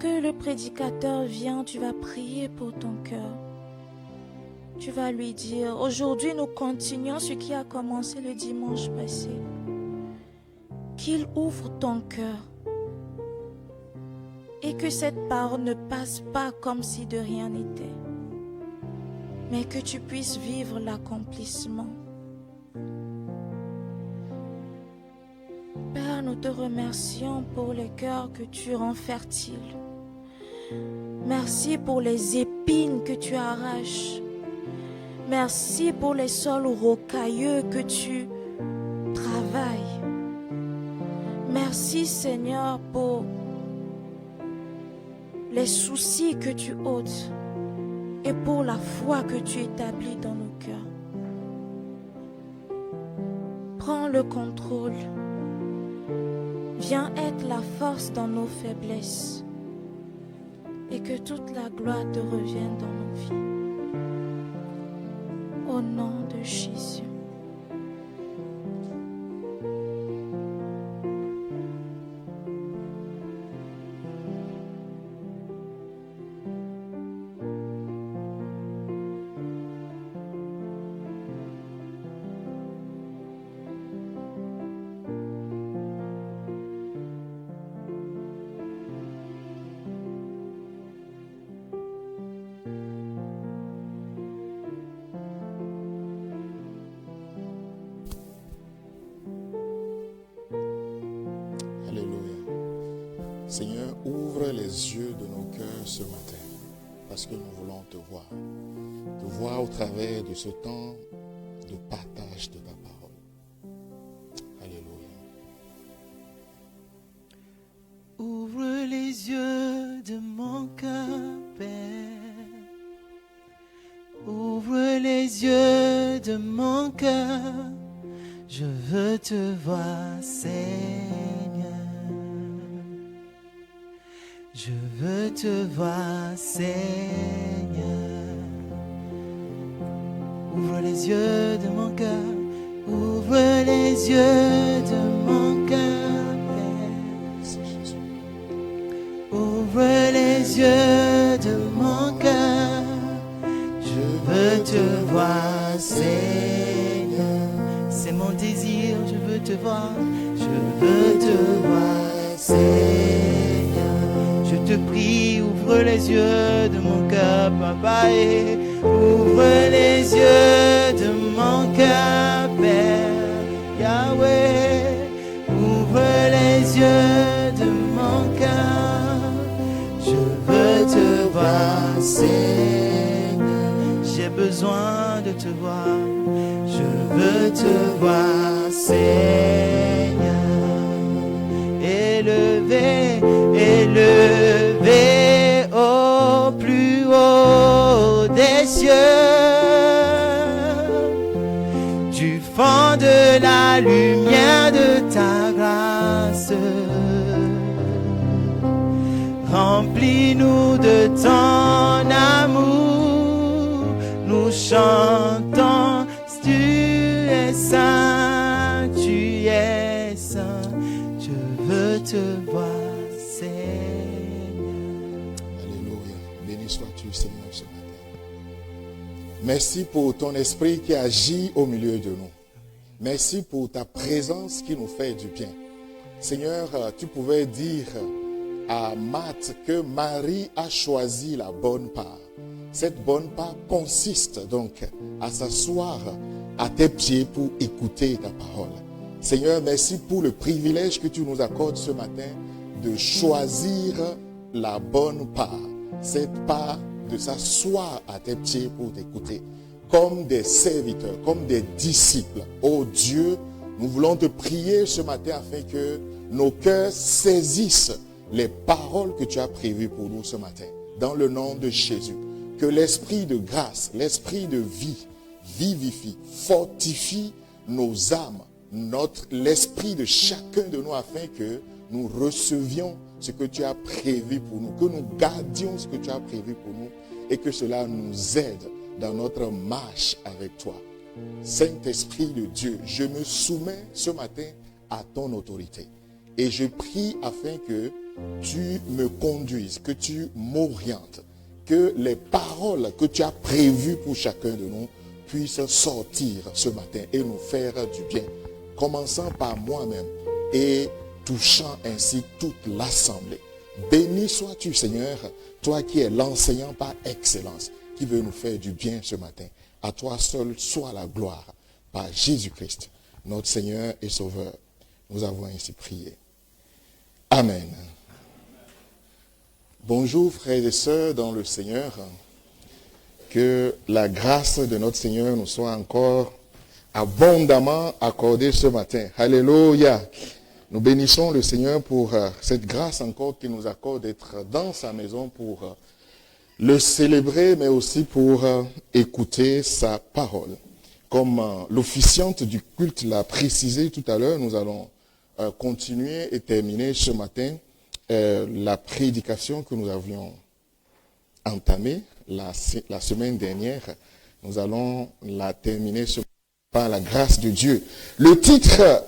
que le prédicateur vient, tu vas prier pour ton cœur. Tu vas lui dire, aujourd'hui nous continuons ce qui a commencé le dimanche passé. Qu'il ouvre ton cœur et que cette parole ne passe pas comme si de rien n'était, mais que tu puisses vivre l'accomplissement. Père, nous te remercions pour les cœurs que tu rends fertiles. Merci pour les épines que tu arraches. Merci pour les sols rocailleux que tu travailles. Merci Seigneur pour les soucis que tu ôtes et pour la foi que tu établis dans nos cœurs. Prends le contrôle. Viens être la force dans nos faiblesses et que toute la gloire te revienne dans nos vies. Au nom de Jésus. Seigneur, ouvre les yeux de nos cœurs ce matin, parce que nous voulons te voir au travers de ce temps de partage de ta parole. Alléluia. Ouvre les yeux de mon cœur, Père. Ouvre les yeux de mon cœur. Je veux te voir, Seigneur. Je veux te voir, Seigneur. Ouvre les yeux de mon cœur. Ouvre les yeux de mon cœur, Père. Ouvre les yeux de mon cœur. Je veux te voir, Seigneur. C'est mon désir, je veux te voir. Je veux te voir, Seigneur. Je te prie, ouvre les yeux de mon cœur, Papa, et ouvre les yeux de mon cœur, Père, Yahweh. Ouvre les yeux de mon cœur, je veux te voir, Seigneur. J'ai besoin de te voir, je veux te voir, Seigneur. Élevé au plus haut des cieux, du fond de la lumière de ta grâce, remplis-nous de ton amour, nous chantons, tu es saint, tu es saint, je veux te voir. Seigneur, ce matin. Merci pour ton esprit qui agit au milieu de nous. Merci pour ta présence qui nous fait du bien. Seigneur, tu pouvais dire à Marthe que Marie a choisi la bonne part. Cette bonne part consiste donc à s'asseoir à tes pieds pour écouter ta parole. Seigneur, merci pour le privilège que tu nous accordes ce matin de choisir la bonne part. Cette part de s'asseoir à tes pieds pour t'écouter, comme des serviteurs, comme des disciples. Oh Dieu, nous voulons te prier ce matin afin que nos cœurs saisissent les paroles que tu as prévues pour nous ce matin. Dans le nom de Jésus, que l'esprit de grâce, l'esprit de vie, vivifie, fortifie nos âmes, l'esprit de chacun de nous afin que nous recevions ce que tu as prévu pour nous, que nous gardions ce que tu as prévu pour nous et que cela nous aide dans notre marche avec toi. Saint-Esprit de Dieu, je me soumets ce matin à ton autorité et je prie afin que tu me conduises, que tu m'orientes, que les paroles que tu as prévues pour chacun de nous puissent sortir ce matin et nous faire du bien, commençant par moi-même et touchant ainsi toute l'assemblée. Béni sois-tu, Seigneur, toi qui es l'enseignant par excellence, qui veut nous faire du bien ce matin. À toi seul soit la gloire, par Jésus-Christ, notre Seigneur et Sauveur. Nous avons ainsi prié. Amen. Bonjour frères et sœurs dans le Seigneur. Que la grâce de notre Seigneur nous soit encore abondamment accordée ce matin. Alléluia. Nous bénissons le Seigneur pour cette grâce encore qu'il nous accorde d'être dans sa maison pour le célébrer, mais aussi pour écouter sa parole. Comme l'officiante du culte l'a précisé tout à l'heure, nous allons continuer et terminer ce matin la prédication que nous avions entamée la semaine dernière. Nous allons la terminer par la grâce de Dieu. Le titre,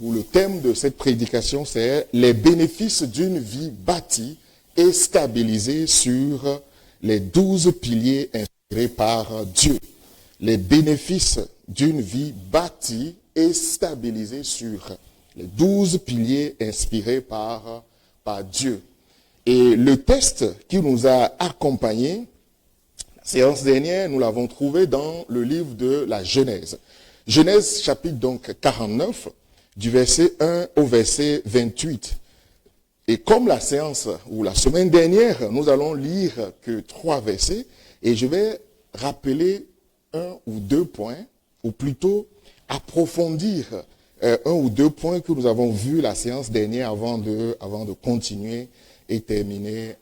ou le thème de cette prédication, c'est « Les bénéfices d'une vie bâtie et stabilisée sur les 12 piliers inspirés par Dieu. » Les bénéfices d'une vie bâtie et stabilisée sur les 12 piliers inspirés par Dieu. Et le texte qui nous a accompagnés, la séance dernière, nous l'avons trouvé dans le livre de la Genèse. Genèse chapitre donc 49, du verset 1 au verset 28. Et comme la séance ou la semaine dernière, nous allons lire que 3 versets, et je vais rappeler 1 ou 2 points, ou plutôt approfondir 1 ou 2 points que nous avons vus la séance dernière avant de continuer et terminer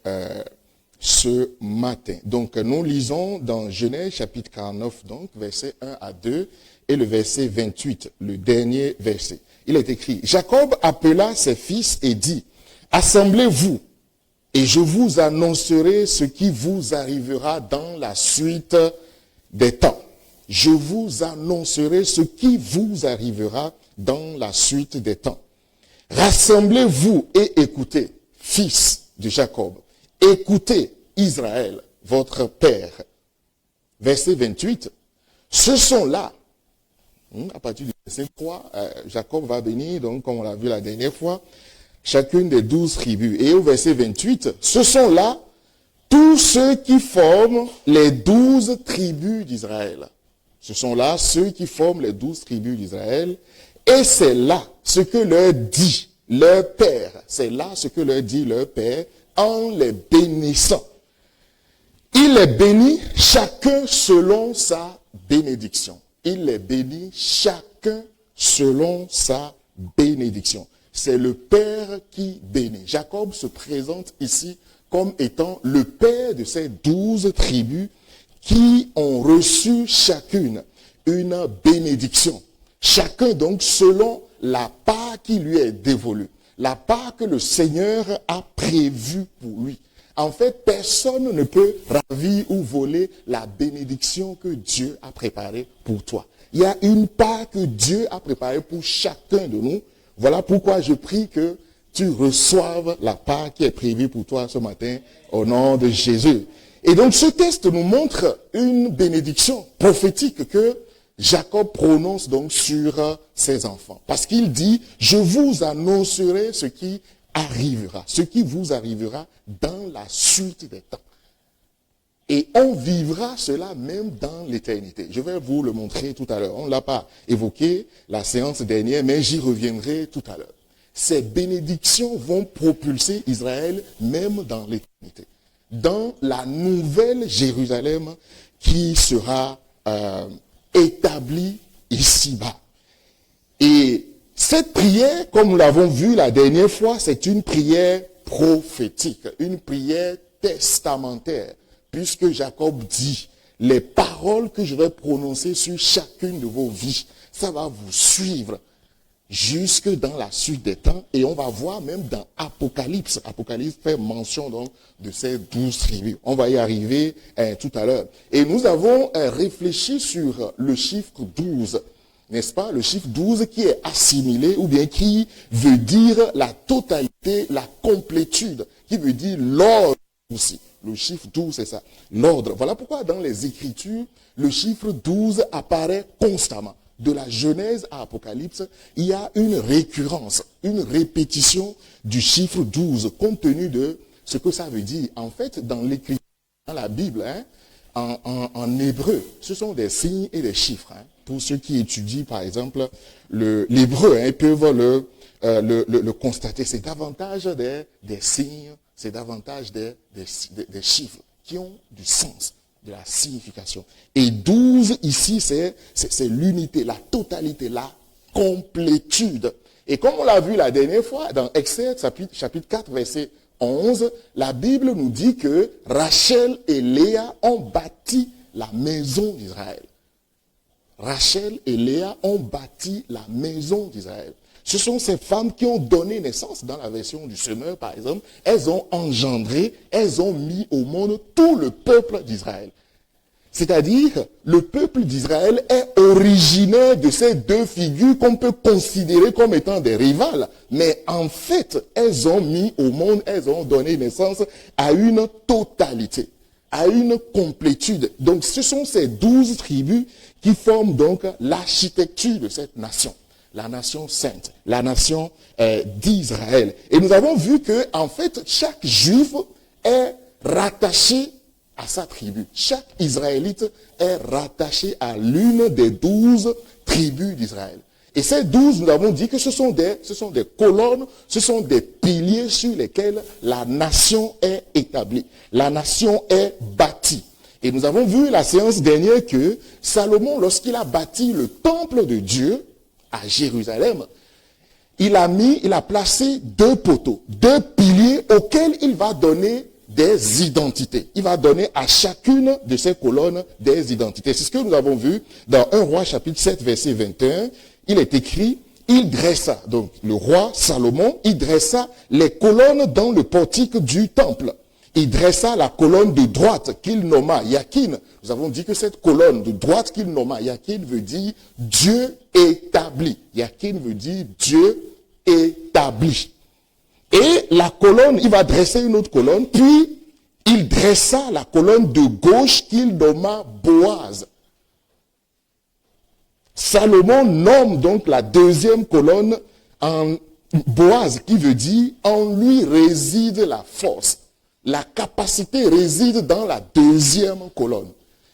ce matin. Donc nous lisons dans Genèse chapitre 49, donc verset 1 à 2 et le verset 28, le dernier verset. Il est écrit, Jacob appela ses fils et dit, assemblez-vous et je vous annoncerai ce qui vous arrivera dans la suite des temps. Je vous annoncerai ce qui vous arrivera dans la suite des temps. Rassemblez-vous et écoutez, fils de Jacob. Écoutez, Israël, votre père. Verset 28. Ce sont là, à partir du verset 3, Jacob va bénir, donc comme on l'a vu la dernière fois, chacune des 12 tribus. Et au verset 28, ce sont là tous ceux qui forment les 12 tribus d'Israël. Ce sont là ceux qui forment les 12 tribus d'Israël. Et c'est là ce que leur dit leur père. C'est là ce que leur dit leur père en les bénissant. Il les bénit chacun selon sa bénédiction. Il les bénit chacun selon sa bénédiction. C'est le Père qui bénit. Jacob se présente ici comme étant le père de ces 12 tribus qui ont reçu chacune une bénédiction. Chacun donc selon la part qui lui est dévolue, la part que le Seigneur a prévue pour lui. En fait, personne ne peut ravir ou voler la bénédiction que Dieu a préparée pour toi. Il y a une part que Dieu a préparée pour chacun de nous. Voilà pourquoi je prie que tu reçoives la part qui est prévue pour toi ce matin au nom de Jésus. Et donc ce texte nous montre une bénédiction prophétique que Jacob prononce donc sur ses enfants. Parce qu'il dit, je vous annoncerai ce qui arrivera, ce qui vous arrivera dans la suite des temps. Et on vivra cela même dans l'éternité. Je vais vous le montrer tout à l'heure. On ne l'a pas évoqué la séance dernière, mais j'y reviendrai tout à l'heure. Ces bénédictions vont propulser Israël même dans l'éternité. Dans la nouvelle Jérusalem qui sera établie ici-bas. Et cette prière, comme nous l'avons vu la dernière fois, c'est une prière prophétique, une prière testamentaire. Puisque Jacob dit, les paroles que je vais prononcer sur chacune de vos vies, ça va vous suivre jusque dans la suite des temps. Et on va voir même dans Apocalypse. Apocalypse fait mention donc de ces 12 tribus. On va y arriver tout à l'heure. Et nous avons réfléchi sur le chiffre 12. n'est-ce pas, le chiffre 12 qui est assimilé ou bien qui veut dire la totalité, la complétude, qui veut dire l'ordre aussi. Le chiffre 12, c'est ça, l'ordre. Voilà pourquoi dans les Écritures, le chiffre 12 apparaît constamment. De la Genèse à Apocalypse, il y a une récurrence, une répétition du chiffre 12, compte tenu de ce que ça veut dire. En fait, dans l'Écriture, dans la Bible, en hébreu, ce sont des signes et des chiffres. Pour ceux qui étudient, par exemple, l'hébreu, ils peuvent le constater. C'est davantage des signes, c'est davantage des chiffres qui ont du sens, de la signification. Et 12, ici, c'est l'unité, la totalité, la complétude. Et comme on l'a vu la dernière fois, dans Exode, chapitre 4, verset 11, la Bible nous dit que Rachel et Léa ont bâti la maison d'Israël. Rachel et Léa ont bâti la maison d'Israël. Ce sont ces femmes qui ont donné naissance, dans la version du Semeur par exemple, elles ont engendré, elles ont mis au monde tout le peuple d'Israël. C'est-à-dire, le peuple d'Israël est originaire de ces deux figures qu'on peut considérer comme étant des rivales. Mais en fait, elles ont mis au monde, elles ont donné naissance à une totalité, à une complétude. Donc, ce sont ces 12 tribus qui forment donc l'architecture de cette nation. La nation sainte, la nation d'Israël. Et nous avons vu que, en fait, chaque juif est rattaché à sa tribu. Chaque Israélite est rattaché à l'une des 12 tribus d'Israël. Et ces 12, nous avons dit que ce sont des colonnes, ce sont des piliers sur lesquels la nation est établie. La nation est bâtie. Et nous avons vu la séance dernière que Salomon, lorsqu'il a bâti le temple de Dieu à Jérusalem, il a placé deux poteaux, deux piliers auxquels il va donner des identités. Il va donner à chacune de ces colonnes des identités. C'est ce que nous avons vu dans 1 Roi chapitre 7 verset 21. Il est écrit, il dressa, donc le roi Salomon, il dressa les colonnes dans le portique du temple. Il dressa la colonne de droite qu'il nomma Yakin. Nous avons dit que cette colonne de droite qu'il nomma Yakin veut dire Dieu établi. Yakin veut dire Dieu établi. Et la colonne, il va dresser une autre colonne, puis il dressa la colonne de gauche qu'il nomma Boaz. Salomon nomme donc la deuxième colonne en Boaz, qui veut dire en lui réside la force. La capacité réside dans la deuxième colonne.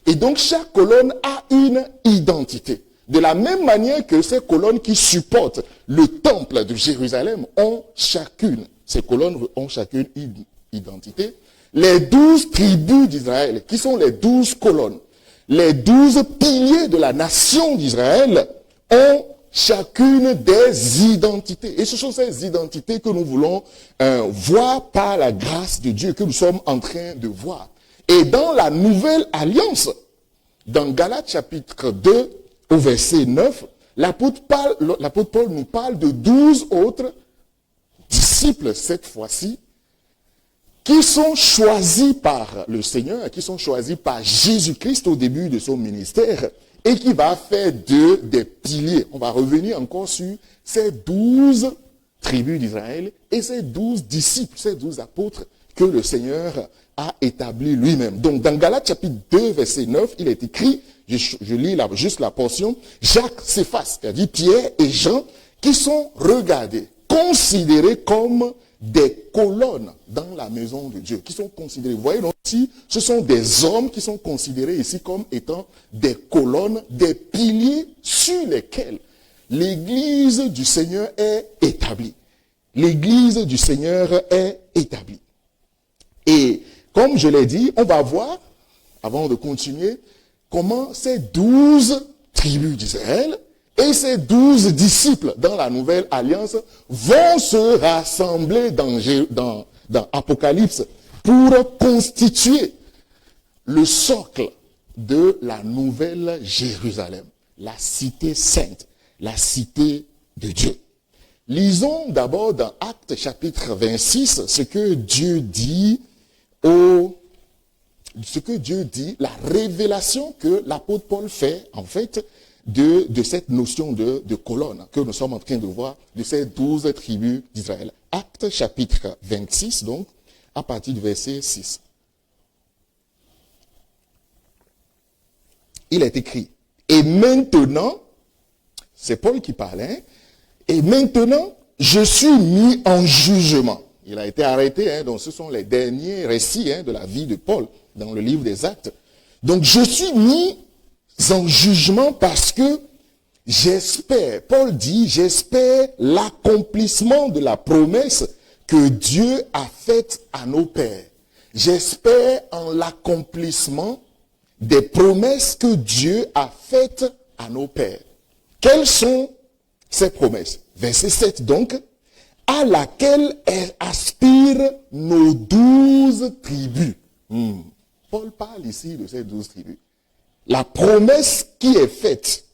Et donc chaque colonne a une identité. De la même manière que ces colonnes qui supportent le temple de Jérusalem ont chacune, ces colonnes ont chacune une identité. Les 12 tribus d'Israël, qui sont les 12 colonnes, les 12 piliers de la nation d'Israël ont chacune des identités. Et ce sont ces identités que nous voulons voir par la grâce de Dieu, que nous sommes en train de voir. Et dans la nouvelle alliance, dans Galates chapitre 2, au verset 9, l'apôtre Paul nous parle de 12 autres disciples, cette fois-ci, qui sont choisis par le Seigneur, qui sont choisis par Jésus-Christ au début de son ministère, et qui va faire d'eux des piliers. On va revenir encore sur ces 12 tribus d'Israël et ces 12 disciples, ces 12 apôtres que le Seigneur a établis lui-même. Donc dans Galates chapitre 2, verset 9, il est écrit, je lis juste la portion, Jacques, Céphas, c'est-à-dire Pierre et Jean, qui sont regardés, considérés comme des colonnes dans la maison de Dieu, qui sont considérés. Vous voyez donc ici, ce sont des hommes qui sont considérés ici comme étant des colonnes, des piliers sur lesquels l'Église du Seigneur est établie. L'Église du Seigneur est établie. Et comme je l'ai dit, on va voir, avant de continuer, comment ces 12 tribus d'Israël et ces 12 disciples dans la nouvelle alliance vont se rassembler dans Apocalypse pour constituer le socle de la nouvelle Jérusalem, la cité sainte, la cité de Dieu. Lisons d'abord dans Actes chapitre 26 ce que Dieu dit, la révélation que l'apôtre Paul fait, en fait, de cette notion de colonne que nous sommes en train de voir, de ces 12 tribus d'Israël. Actes chapitre 26, donc, à partir du verset 6. Il est écrit, et maintenant, c'est Paul qui parle, hein, et maintenant, je suis mis en jugement. Il a été arrêté, hein, donc ce sont les derniers récits de la vie de Paul dans le livre des Actes. Donc je suis mis en jugement parce que j'espère, Paul dit, j'espère l'accomplissement de la promesse que Dieu a faite à nos pères. J'espère en l'accomplissement des promesses que Dieu a faites à nos pères. Quelles sont ces promesses? Verset 7 donc, à laquelle aspirent nos 12 tribus. Paul parle ici de ces 12 tribus. La promesse qui est faite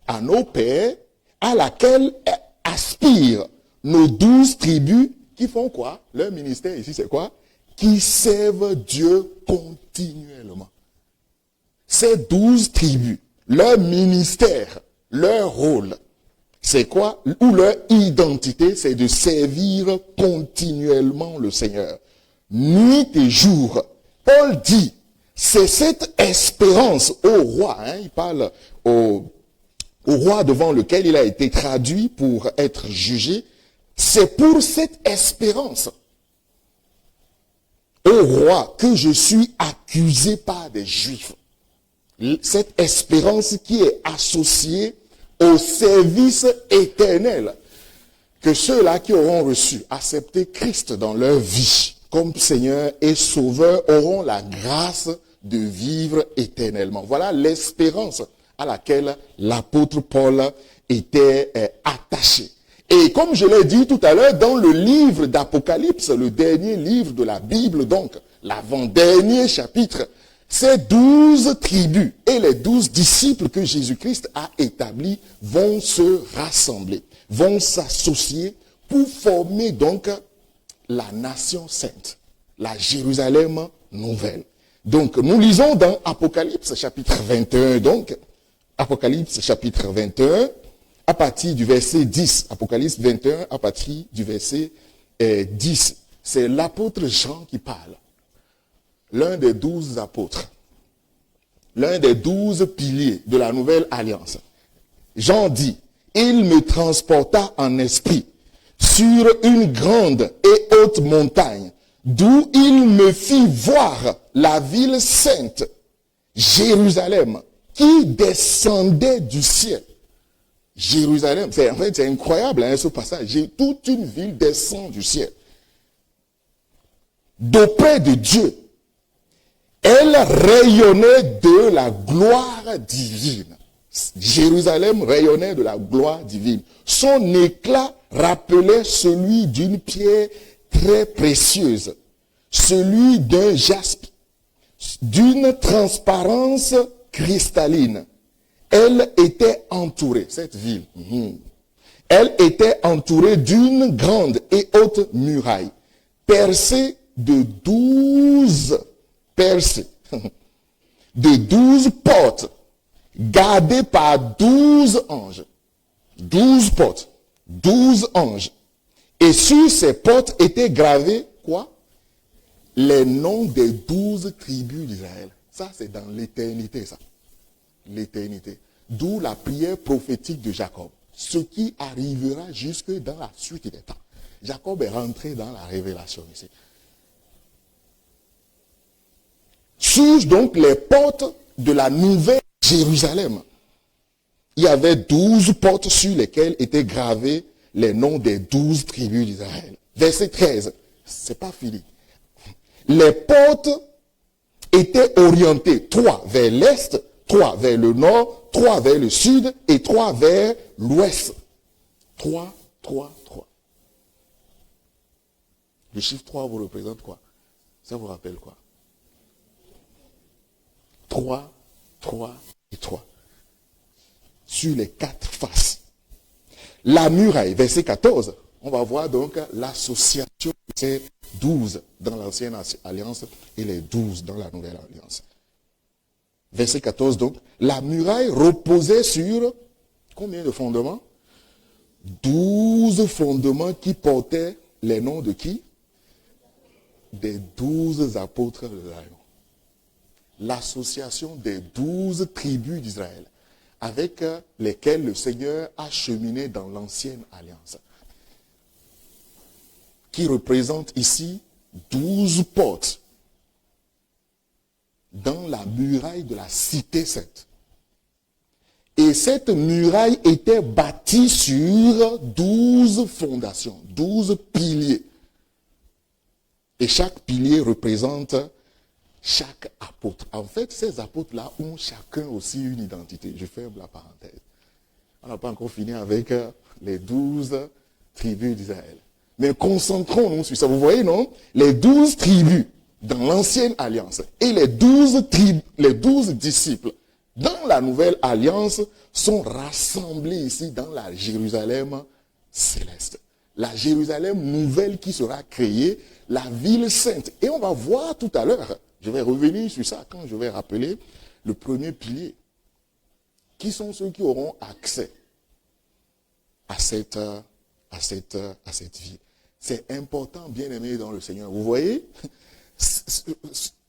à nos pères, à laquelle aspirent nos 12 tribus, qui font quoi? Leur ministère ici, c'est quoi? Qui servent Dieu continuellement. Ces 12 tribus, leur ministère, leur rôle, c'est quoi? Ou leur identité, c'est de servir continuellement le Seigneur. Nuit et jour. Paul dit, c'est cette espérance au roi, hein, il parle au roi devant lequel il a été traduit pour être jugé. C'est pour cette espérance au roi que je suis accusé par des Juifs. Cette espérance qui est associée au service éternel que ceux-là qui auront reçu, accepté Christ dans leur vie comme Seigneur et Sauveur auront la grâce de vivre éternellement. Voilà l'espérance à laquelle l'apôtre Paul était attaché. Et comme je l'ai dit tout à l'heure, dans le livre d'Apocalypse, le dernier livre de la Bible, donc l'avant-dernier chapitre, ces 12 tribus et les 12 disciples que Jésus-Christ a établis vont se rassembler, vont s'associer pour former donc la nation sainte, la Jérusalem nouvelle. Donc nous lisons dans Apocalypse chapitre 21, donc Apocalypse chapitre 21, à partir du verset 10. Apocalypse 21, à partir du verset 10. C'est l'apôtre Jean qui parle. L'un des 12 apôtres, l'un des 12 piliers de la nouvelle alliance. Jean dit, il me transporta en esprit sur une grande et haute montagne, d'où il me fit voir la ville sainte, Jérusalem, qui descendait du ciel. Jérusalem, c'est incroyable hein, ce passage. Toute une ville descend du ciel. D'auprès de Dieu. Elle rayonnait de la gloire divine. Jérusalem rayonnait de la gloire divine. Son éclat rappelait celui d'une pierre très précieuse, celui d'un jaspe, d'une transparence cristalline. Elle était entourée, cette ville, elle était entourée d'une grande et haute muraille, percée de 12 portes, gardées par 12 anges. 12 portes, 12 anges. Et sur ces portes étaient gravés, quoi? Les noms des 12 tribus d'Israël. Ça, c'est dans l'éternité, ça. L'éternité. D'où la prière prophétique de Jacob. Ce qui arrivera jusque dans la suite des temps. Jacob est rentré dans la révélation ici. Sur donc les portes de la nouvelle Jérusalem, il y avait 12 portes sur lesquelles étaient gravés les noms des 12 tribus d'Israël. Verset 13, c'est pas fini. Les portes étaient orientées, 3 vers l'est, 3 vers le nord, 3 vers le sud et 3 vers l'ouest. 3, 3, 3. Le chiffre 3 vous représente quoi? Ça vous rappelle quoi? 3, 3 et 3. Sur les 4 faces. La muraille, verset 14, on va voir donc l'association de ces 12 dans l'ancienne alliance et les 12 dans la nouvelle alliance. Verset 14 donc, la muraille reposait sur Combien de fondements? 12 fondements qui portaient les noms de qui? Des 12 apôtres de l'Alliance. L'association des 12 tribus d'Israël avec lesquelles le Seigneur a cheminé dans l'ancienne alliance. Qui représente ici 12 portes dans la muraille de la cité sainte. Et cette muraille était bâtie sur 12 fondations, 12 piliers. Et chaque pilier représente chaque apôtre. En fait, ces apôtres-là ont chacun aussi une identité. Je ferme la parenthèse. On n'a pas encore fini avec les 12 tribus d'Israël. Mais concentrons-nous sur ça. Vous voyez, non? Les 12 tribus dans l'ancienne alliance et les 12 disciples dans la nouvelle alliance sont rassemblés ici dans la Jérusalem céleste. La Jérusalem nouvelle qui sera créée, la ville sainte. Et on va voir tout à l'heure, je vais revenir sur ça quand je vais rappeler le premier pilier. Qui sont ceux qui auront accès à cette ville? C'est important, bien aimé dans le Seigneur. Vous voyez,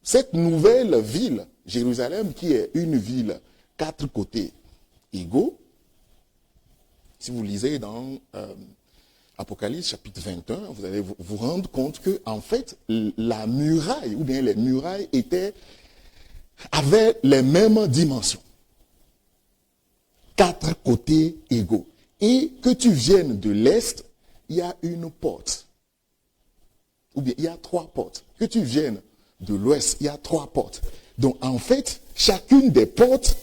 cette nouvelle ville, Jérusalem, qui est une ville 4 côtés égaux, si vous lisez dans Apocalypse chapitre 21, vous allez vous rendre compte que, en fait, la muraille, ou bien les murailles avaient les mêmes dimensions. 4 côtés égaux. Et que tu viennes de l'Est, il y a une porte. Ou bien il y a 3 portes. Que tu viennes de l'Ouest, il y a 3 portes. Donc en fait, chacune des portes,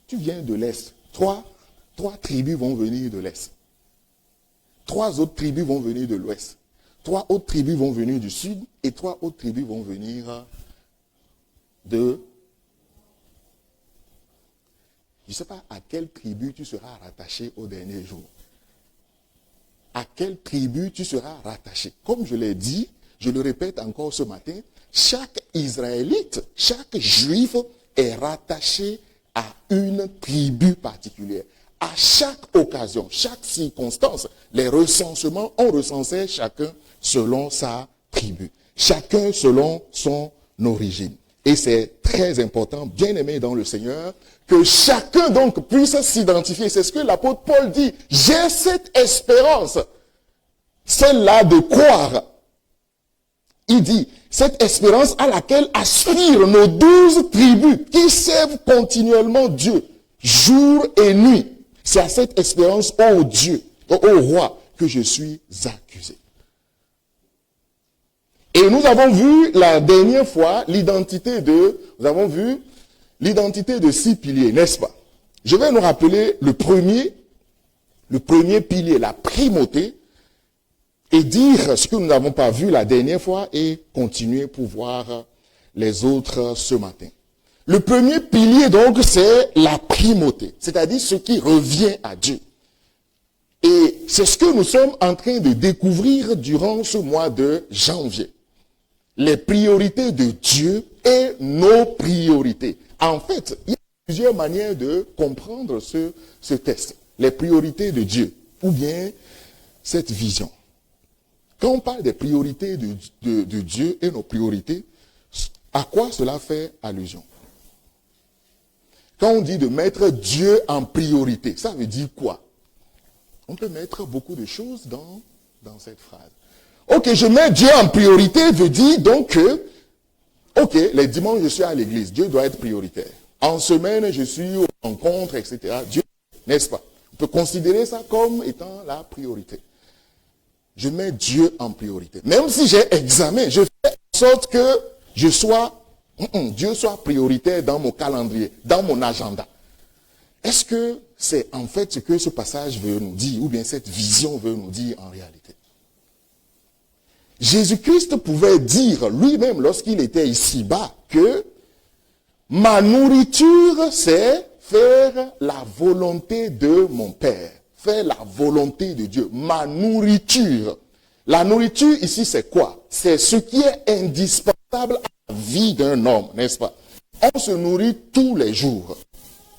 tu viens de l'Est. 3 tribus vont venir de l'Est. 3 autres tribus vont venir de l'Ouest. 3 autres tribus vont venir du Sud. Et 3 autres tribus vont venir de... Je ne sais pas à quelle tribu tu seras rattaché au dernier jour. À quelle tribu tu seras rattaché. Comme je l'ai dit, je le répète encore ce matin, chaque Israélite, chaque Juif est rattaché à une tribu particulière. À chaque occasion, chaque circonstance, les recensements ont recensé chacun selon sa tribu. Chacun selon son origine. Et c'est très important, bien aimé dans le Seigneur, que chacun donc puisse s'identifier. C'est ce que l'apôtre Paul dit. J'ai cette espérance, celle-là de croire. Il dit, cette espérance à laquelle aspirent nos 12 tribus qui servent continuellement Dieu, jour et nuit. C'est à cette espérance, ô Dieu, ô roi, que je suis accusé. Et nous avons vu la dernière fois l'identité de 6 piliers, n'est-ce pas? Je vais nous rappeler le premier pilier, la primauté, et dire ce que nous n'avons pas vu la dernière fois et continuer pour voir les autres ce matin. Le premier pilier donc c'est la primauté, c'est-à-dire ce qui revient à Dieu. Et c'est ce que nous sommes en train de découvrir durant ce mois de janvier. Les priorités de Dieu et nos priorités. En fait, il y a plusieurs manières de comprendre ce texte. Les priorités de Dieu, ou bien cette vision. Quand on parle des priorités de Dieu et nos priorités, à quoi cela fait allusion? Quand on dit de mettre Dieu en priorité, ça veut dire quoi? On peut mettre beaucoup de choses dans cette phrase. Ok, je mets Dieu en priorité veut dire donc que, ok, les dimanches je suis à l'église, Dieu doit être prioritaire. En semaine, je suis aux rencontres, etc. Dieu, n'est-ce pas? On peut considérer ça comme étant la priorité. Je mets Dieu en priorité. Même si j'ai examen, je fais en sorte que Dieu soit prioritaire dans mon calendrier, dans mon agenda. Est-ce que c'est en fait ce que ce passage veut nous dire, ou bien cette vision veut nous dire en réalité? Jésus-Christ pouvait dire lui-même lorsqu'il était ici-bas que ma nourriture c'est faire la volonté de mon Père, faire la volonté de Dieu, ma nourriture. La nourriture ici c'est quoi? C'est ce qui est indispensable à la vie d'un homme, n'est-ce pas? On se nourrit tous les jours.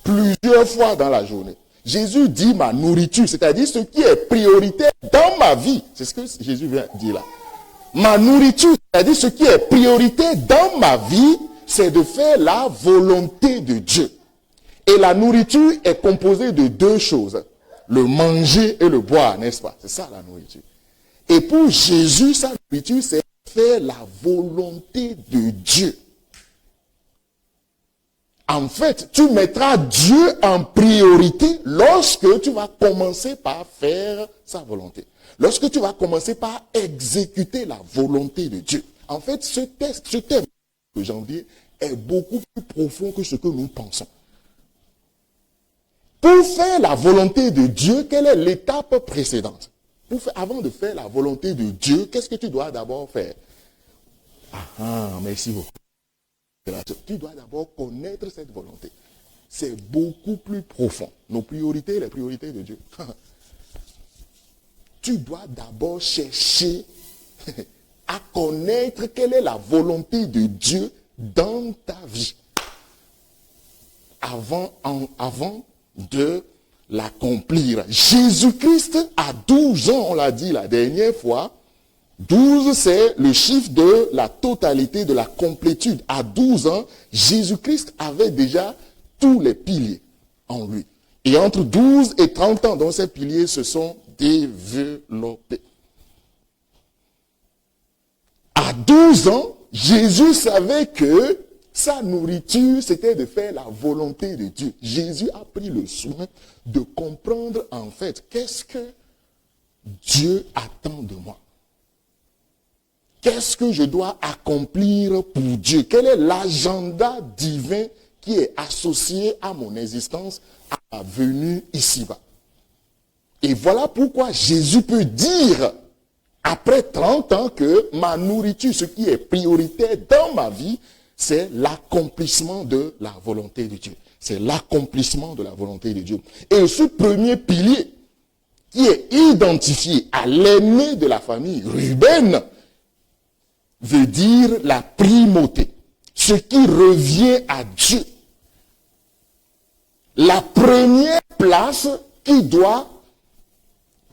plusieurs fois dans la journée. Jésus dit ma nourriture, c'est-à-dire ce qui est prioritaire dans ma vie. C'est ce que Jésus vient dire là. Ma nourriture, c'est-à-dire ce qui est prioritaire dans ma vie, c'est de faire la volonté de Dieu. Et la nourriture est composée de deux choses. Le manger et le boire, n'est-ce pas? C'est ça la nourriture. Et pour Jésus, sa nourriture, c'est faire la volonté de Dieu. En fait, tu mettras Dieu en priorité lorsque tu vas commencer par faire sa volonté. Lorsque tu vas commencer par exécuter la volonté de Dieu. En fait, ce thème de janvier est beaucoup plus profond que ce que nous pensons. Pour faire la volonté de Dieu, quelle est l'étape précédente? Avant de faire la volonté de Dieu, qu'est-ce que tu dois d'abord faire? Merci beaucoup. Tu dois d'abord connaître cette volonté. C'est beaucoup plus profond. Nos priorités, les priorités de Dieu. Tu dois d'abord chercher à connaître quelle est la volonté de Dieu dans ta vie. Avant de l'accomplir. Jésus-Christ, à 12 ans, on l'a dit la dernière fois, 12, c'est le chiffre de la totalité, de la complétude. À 12 ans, Jésus-Christ avait déjà tous les piliers en lui. Et entre 12 et 30 ans, donc ces piliers se sont développés. À 12 ans, Jésus savait que sa nourriture, c'était de faire la volonté de Dieu. Jésus a pris le soin de comprendre en fait qu'est-ce que Dieu attend de moi. Qu'est-ce que je dois accomplir pour Dieu? Quel est l'agenda divin qui est associé à mon existence, à ma venue ici-bas? Et voilà pourquoi Jésus peut dire, après 30 ans, que ma nourriture, ce qui est prioritaire dans ma vie, c'est l'accomplissement de la volonté de Dieu. C'est l'accomplissement de la volonté de Dieu. Et ce premier pilier, qui est identifié à l'aîné de la famille, Ruben, veut dire la primauté, ce qui revient à Dieu. La première place qui doit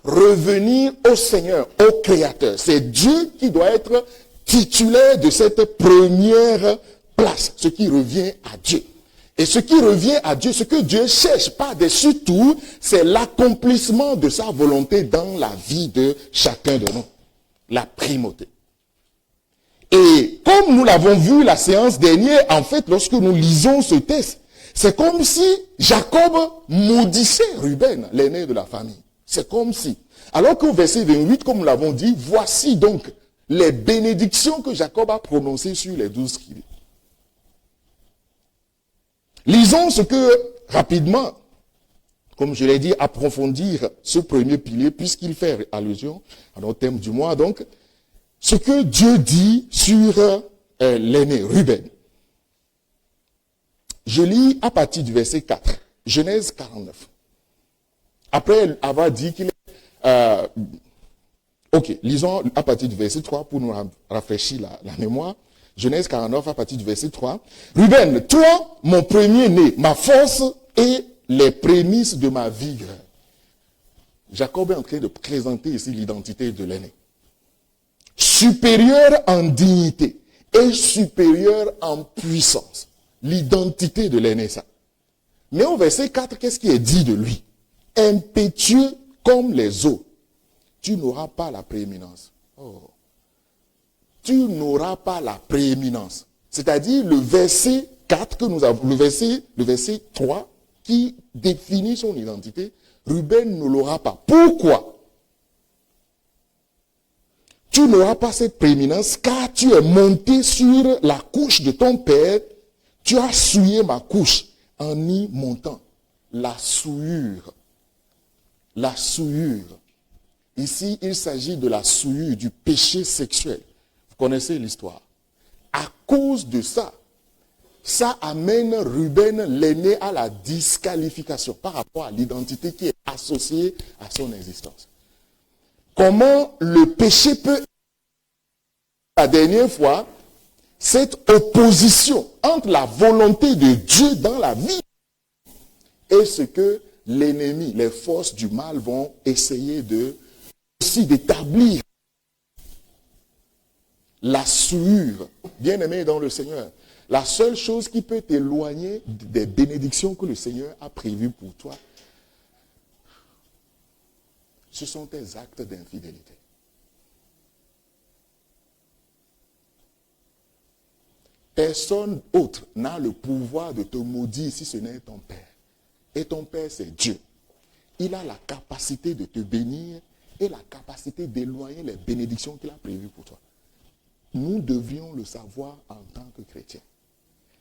revenir au Seigneur, au Créateur. C'est Dieu qui doit être titulaire de cette première place, ce qui revient à Dieu. Et ce qui revient à Dieu, ce que Dieu cherche par-dessus tout, c'est l'accomplissement de sa volonté dans la vie de chacun de nous. La primauté. Et comme nous l'avons vu la séance dernière, en fait, lorsque nous lisons ce texte, c'est comme si Jacob maudissait Ruben, l'aîné de la famille. C'est comme si. Alors qu'au verset 28, comme nous l'avons dit, voici donc les bénédictions que Jacob a prononcées sur les 12 tribus. Lisons ce que, rapidement, comme je l'ai dit, approfondir ce premier pilier, puisqu'il fait allusion à notre thème du mois, donc, ce que Dieu dit sur l'aîné, Ruben. Je lis à partir du verset 4, Genèse 49. Après avoir dit qu'il est... ok, lisons à partir du verset 3 pour nous rafraîchir la mémoire. Genèse 49 à partir du verset 3. Ruben, toi, mon premier-né, ma force et les prémices de ma vigueur. Jacob est en train de présenter ici l'identité de l'aîné. Supérieur en dignité et supérieur en puissance. L'identité de l'aîné, ça. Mais au verset 4, qu'est-ce qui est dit de lui? Impétueux comme les eaux. Tu n'auras pas la prééminence. Oh. Tu n'auras pas la prééminence. C'est-à-dire le verset 4 que nous avons, le verset 3 qui définit son identité, Ruben ne l'aura pas. Pourquoi? Tu n'auras pas cette prééminence car tu es monté sur la couche de ton père, tu as souillé ma couche en y montant. La souillure. La souillure. Ici, il s'agit de la souillure, du péché sexuel. Vous connaissez l'histoire. À cause de ça, ça amène Ruben, l'aîné, à la disqualification par rapport à l'identité qui est associée à son existence. Comment le péché peut... La dernière fois, cette opposition entre la volonté de Dieu dans la vie et ce que l'ennemi, les forces du mal vont essayer aussi d'établir. La souillure, bien-aimé dans le Seigneur, la seule chose qui peut t'éloigner des bénédictions que le Seigneur a prévues pour toi, ce sont tes actes d'infidélité. Personne autre n'a le pouvoir de te maudire si ce n'est ton Père. Et ton Père, c'est Dieu. Il a la capacité de te bénir et la capacité d'éloigner les bénédictions qu'il a prévues pour toi. Nous devions le savoir en tant que chrétiens.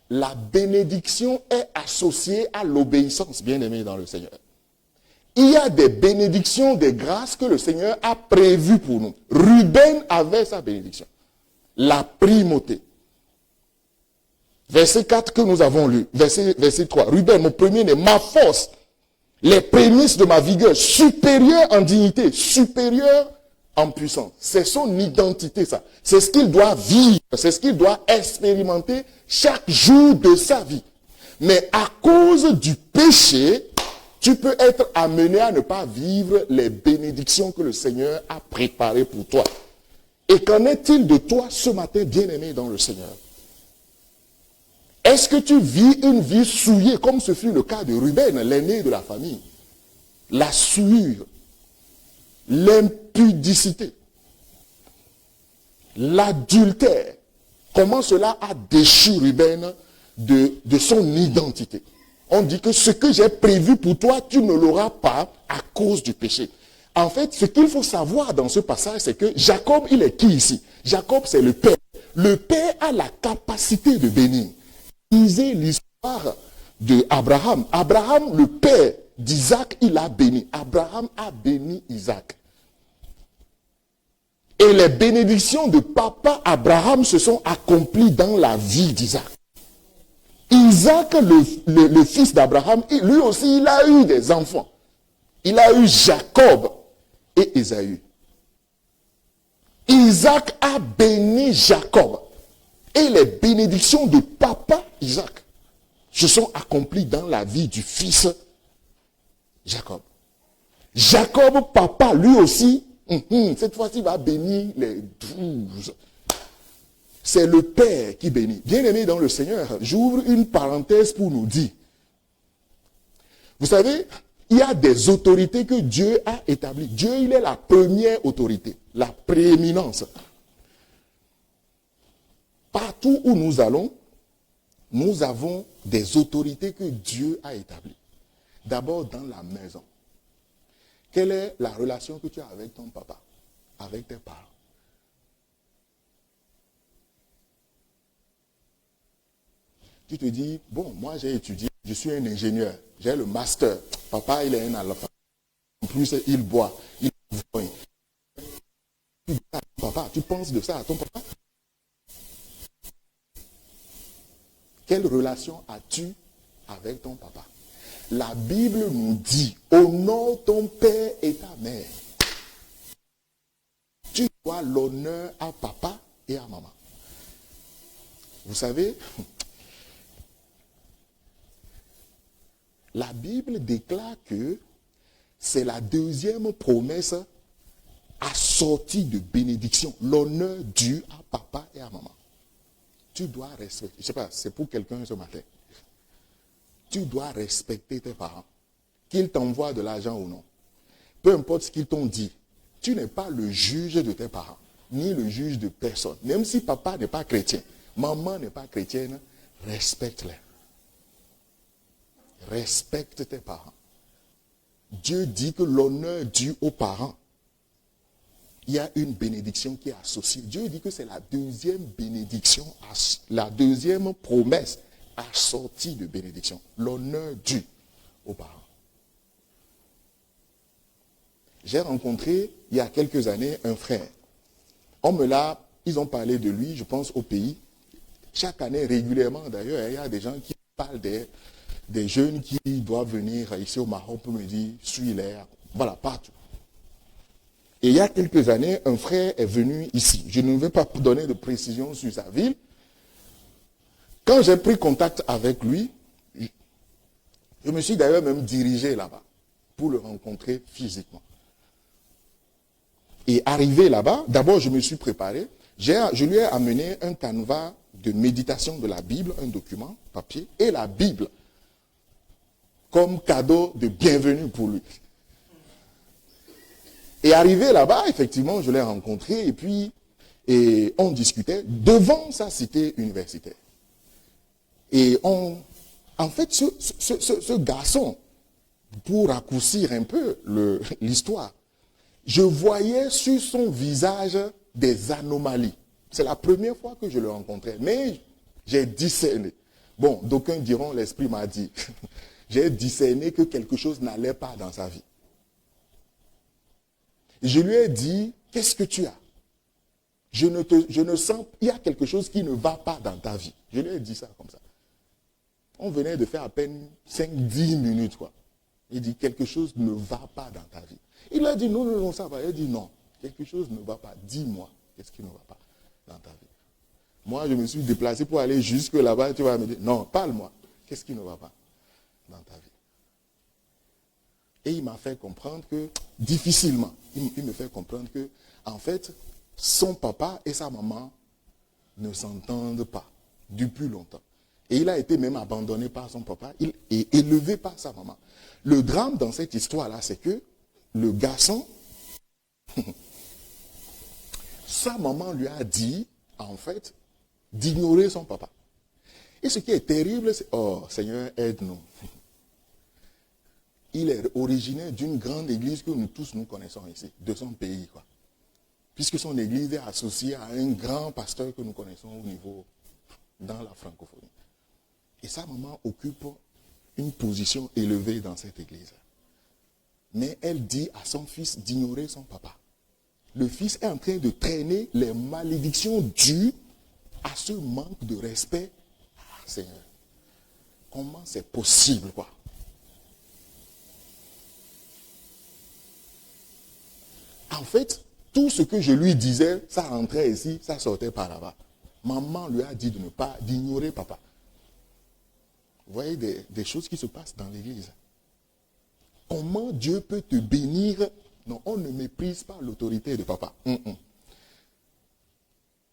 La bénédiction est associée à l'obéissance, bien-aimé dans le Seigneur. Il y a des bénédictions, des grâces que le Seigneur a prévues pour nous. Ruben avait sa bénédiction. La primauté. Verset 4 que nous avons lu. Verset 3. Ruben, mon premier-né, ma force, les prémices de ma vigueur, supérieur en dignité, supérieur en puissance. C'est son identité, ça. C'est ce qu'il doit vivre. C'est ce qu'il doit expérimenter chaque jour de sa vie. Mais à cause du péché, tu peux être amené à ne pas vivre les bénédictions que le Seigneur a préparées pour toi. Et qu'en est-il de toi ce matin, bien-aimé dans le Seigneur? Est-ce que tu vis une vie souillée, comme ce fut le cas de Ruben, l'aîné de la famille? La souillure, l'impudicité, l'adultère. Comment cela a déchu Ruben de son identité? On dit que ce que j'ai prévu pour toi, tu ne l'auras pas à cause du péché. En fait, ce qu'il faut savoir dans ce passage, c'est que Jacob, il est qui ici? Jacob, c'est le père. Le père a la capacité de bénir. Lisez l'histoire d'Abraham. Abraham, le père d'Isaac, il a béni. Abraham a béni Isaac. Et les bénédictions de papa Abraham se sont accomplies dans la vie d'Isaac. Isaac, le fils d'Abraham, lui aussi, il a eu des enfants. Il a eu Jacob et Ésaü. Isaac a béni Jacob. Et les bénédictions de papa Isaac se sont accomplies dans la vie du fils Jacob. Jacob, papa, lui aussi, cette fois-ci, va bénir les 12. C'est le Père qui bénit. Bien-aimé dans le Seigneur, j'ouvre une parenthèse pour nous dire. Vous savez, il y a des autorités que Dieu a établies. Dieu, il est la première autorité, la prééminence. Partout où nous allons, nous avons des autorités que Dieu a établies. D'abord dans la maison. Quelle est la relation que tu as avec ton papa, avec tes parents? Tu te dis, bon, moi j'ai étudié, je suis un ingénieur, j'ai le master. Papa, il est un alpha. En plus, il boit, il boit. Papa, tu penses de ça à ton papa? Quelle relation as-tu avec ton papa? La Bible nous dit, honore ton père et ta mère. Tu dois l'honneur à papa et à maman. Vous savez, la Bible déclare que c'est la deuxième promesse assortie de bénédiction. L'honneur dû à papa et à maman. Tu dois respecter, je ne sais pas, c'est pour quelqu'un ce matin. Tu dois respecter tes parents. Qu'ils t'envoient de l'argent ou non. Peu importe ce qu'ils t'ont dit. Tu n'es pas le juge de tes parents, ni le juge de personne. Même si papa n'est pas chrétien, maman n'est pas chrétienne, respecte-les. Respecte tes parents. Dieu dit que l'honneur dû aux parents, il y a une bénédiction qui est associée. Dieu dit que c'est la deuxième bénédiction, la deuxième promesse assortie de bénédiction. L'honneur dû aux parents. J'ai rencontré, il y a quelques années, un frère. Ils ont parlé de lui, je pense, au pays. Chaque année, régulièrement, d'ailleurs, il y a des gens qui parlent des jeunes qui doivent venir ici au Maroc pour me dire, suis-les, voilà, partout. Et il y a quelques années, un frère est venu ici. Je ne vais pas donner de précision sur sa ville. Quand j'ai pris contact avec lui, Je me suis d'ailleurs même dirigé là-bas pour le rencontrer physiquement. Et arrivé là-bas, d'abord je me suis préparé. Je lui ai amené un canevas de méditation de la Bible, un document papier, et la Bible comme cadeau de bienvenue pour lui. Et arrivé là-bas, effectivement, je l'ai rencontré et on discutait devant sa cité universitaire. Et en fait, ce garçon, pour raccourcir un peu l'histoire, je voyais sur son visage des anomalies. C'est la première fois que je le rencontrais, mais j'ai discerné. Bon, d'aucuns diront, l'esprit m'a dit, j'ai discerné que quelque chose n'allait pas dans sa vie. Je lui ai dit, qu'est-ce que tu as? Je ne sens, il y a quelque chose qui ne va pas dans ta vie. Je lui ai dit ça comme ça. On venait de faire à peine 5-10 minutes, quoi. Il dit, quelque chose ne va pas dans ta vie. Il a dit, non, ça va. Il a dit, non, quelque chose ne va pas. Dis-moi, qu'est-ce qui ne va pas dans ta vie? Moi, je me suis déplacé pour aller jusque là-bas. Tu vas me dire, non, parle-moi. Qu'est-ce qui ne va pas dans ta vie? Et il m'a fait comprendre que, difficilement, il me fait comprendre que, en fait, son papa et sa maman ne s'entendent pas depuis longtemps. Et il a été même abandonné par son papa, il est élevé par sa maman. Le drame dans cette histoire-là, c'est que le garçon, sa maman lui a dit, en fait, d'ignorer son papa. Et ce qui est terrible, c'est, oh Seigneur, aide-nous. Il est originaire d'une grande église que nous tous nous connaissons ici, de son pays, quoi. Puisque son église est associée à un grand pasteur que nous connaissons au niveau, dans la francophonie. Et sa maman occupe une position élevée dans cette église. Mais elle dit à son fils d'ignorer son papa. Le fils est en train de traîner les malédictions dues à ce manque de respect. Ah, Seigneur, comment c'est possible, quoi? En fait, tout ce que je lui disais, ça rentrait ici, ça sortait par là-bas. Maman lui a dit d'ignorer papa. Vous voyez des choses qui se passent dans l'église. Comment Dieu peut te bénir? Non, on ne méprise pas l'autorité de papa.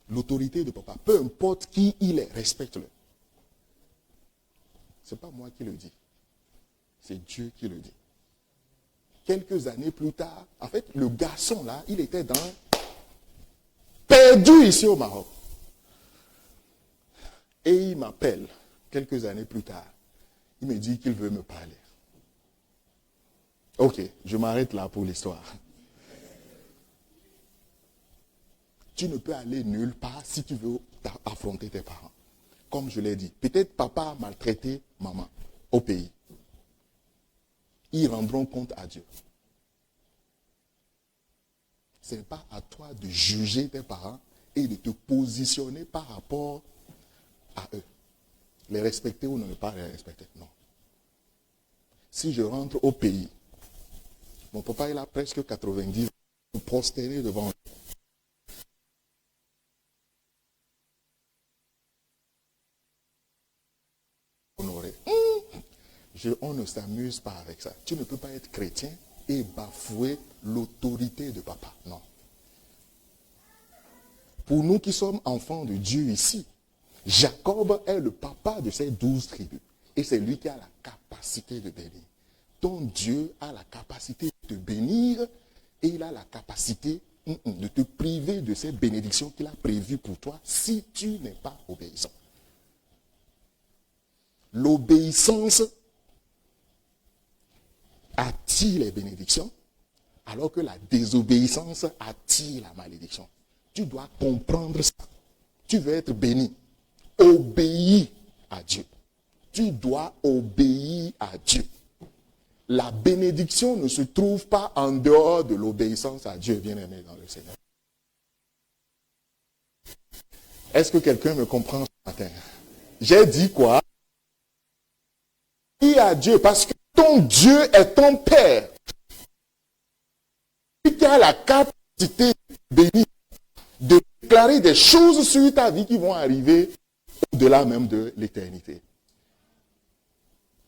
L'autorité de papa, peu importe qui il est, respecte-le. Ce n'est pas moi qui le dis. C'est Dieu qui le dit. Quelques années plus tard, en fait, le garçon là, il était perdu ici au Maroc. Et il m'appelle quelques années plus tard. Il me dit qu'il veut me parler. Ok, je m'arrête là pour l'histoire. Tu ne peux aller nulle part si tu veux affronter tes parents. Comme je l'ai dit, peut-être papa a maltraité maman au pays. Ils rendront compte à Dieu. Ce n'est pas à toi de juger tes parents et de te positionner par rapport à eux. Les respecter ou ne pas les respecter. Non. Si je rentre au pays, mon papa il a presque 90 ans, je prosterner devant lui. Honoré. On ne s'amuse pas avec ça. Tu ne peux pas être chrétien et bafouer l'autorité de papa. Non. Pour nous qui sommes enfants de Dieu ici, Jacob est le papa de ces 12 tribus. Et c'est lui qui a la capacité de bénir. Ton Dieu a la capacité de te bénir et il a la capacité de te priver de ces bénédictions qu'il a prévues pour toi si tu n'es pas obéissant. L'obéissance attire les bénédictions, alors que la désobéissance attire la malédiction. Tu dois comprendre ça. Tu veux être béni. Obéis à Dieu. Tu dois obéir à Dieu. La bénédiction ne se trouve pas en dehors de l'obéissance à Dieu, bien-aimé dans le Seigneur. Est-ce que quelqu'un me comprend ce matin? J'ai dit quoi? Obéis à Dieu parce que ton Dieu est ton Père. Tu as la capacité de bénir, de déclarer des choses sur ta vie qui vont arriver au-delà même de l'éternité.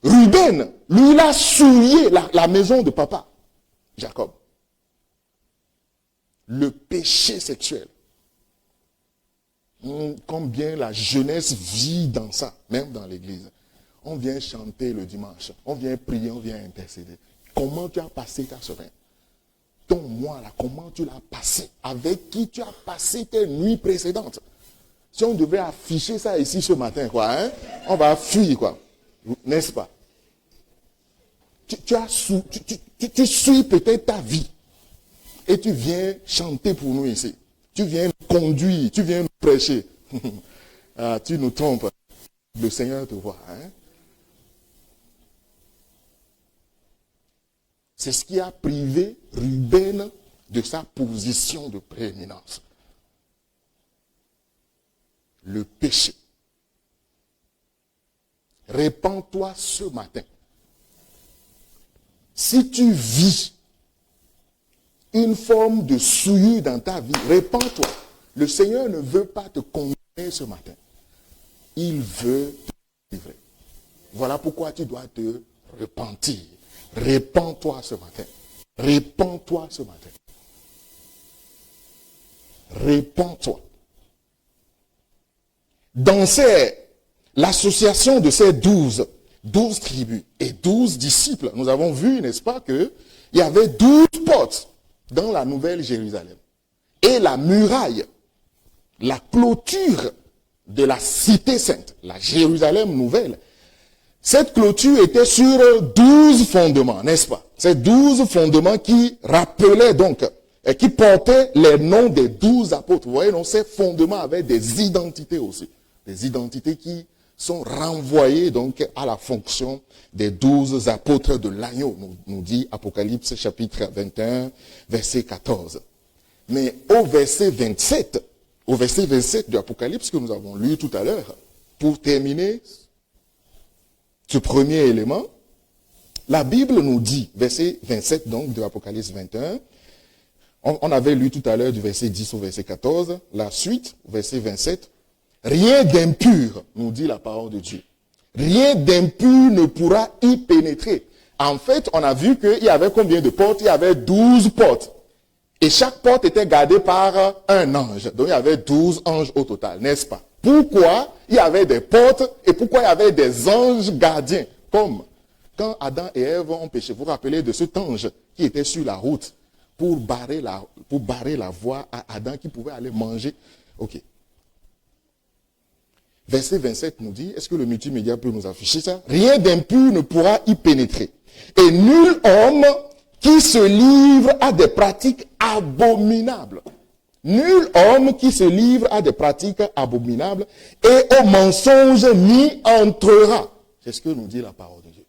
Ruben, lui, il a souillé la maison de papa, Jacob. Le péché sexuel. Combien la jeunesse vit dans ça, même dans l'église. On vient chanter le dimanche, on vient prier, on vient intercéder. Comment tu as passé ta semaine? Ton mois là, comment tu l'as passé? Avec qui tu as passé tes nuits précédentes? Si on devait afficher ça ici ce matin, quoi, hein, on va fuir, quoi. N'est-ce pas? Tu suis peut-être ta vie. Et tu viens chanter pour nous ici. Tu viens nous conduire, tu viens nous prêcher. Ah, tu nous trompes. Le Seigneur te voit. Hein? C'est ce qui a privé Ruben de sa position de prééminence. Le péché. Répands-toi ce matin. Si tu vis une forme de souillure dans ta vie, répands-toi. Le Seigneur ne veut pas te condamner ce matin. Il veut te délivrer. Voilà pourquoi tu dois te repentir. Répands-toi ce matin. Répands-toi ce matin. Répands-toi. Dans l'association de ces 12 tribus et 12 disciples, nous avons vu, n'est-ce pas, qu'il y avait 12 portes dans la Nouvelle Jérusalem. Et la muraille, la clôture de la cité sainte, la Jérusalem nouvelle, cette clôture était sur 12 fondements, n'est-ce pas? Ces 12 fondements qui rappelaient donc, et qui portaient les noms des 12 apôtres. Vous voyez, donc ces fondements avaient des identités aussi. Des identités qui sont renvoyées donc à la fonction des 12 apôtres de l'agneau, nous dit Apocalypse chapitre 21, verset 14. Mais au verset 27 de l'Apocalypse que nous avons lu tout à l'heure, pour terminer ce premier élément, la Bible nous dit, verset 27 donc de l'Apocalypse 21, on avait lu tout à l'heure du verset 10 au verset 14, la suite, verset 27, rien d'impur, nous dit la parole de Dieu. Rien d'impur ne pourra y pénétrer. En fait, on a vu qu'il y avait combien de portes? Il y avait 12 portes. Et chaque porte était gardée par un ange. Donc il y avait 12 anges au total, n'est-ce pas? Pourquoi il y avait des portes et pourquoi il y avait des anges gardiens? Comme quand Adam et Ève ont péché. Vous vous rappelez de cet ange qui était sur la route pour barrer la voie à Adam qui pouvait aller manger. Ok. Verset 27 nous dit, est-ce que le multimédia peut nous afficher ça? Rien d'impur ne pourra y pénétrer. Et nul homme qui se livre à des pratiques abominables. Nul homme qui se livre à des pratiques abominables et au mensonge n'y entrera. C'est ce que nous dit la parole de Dieu.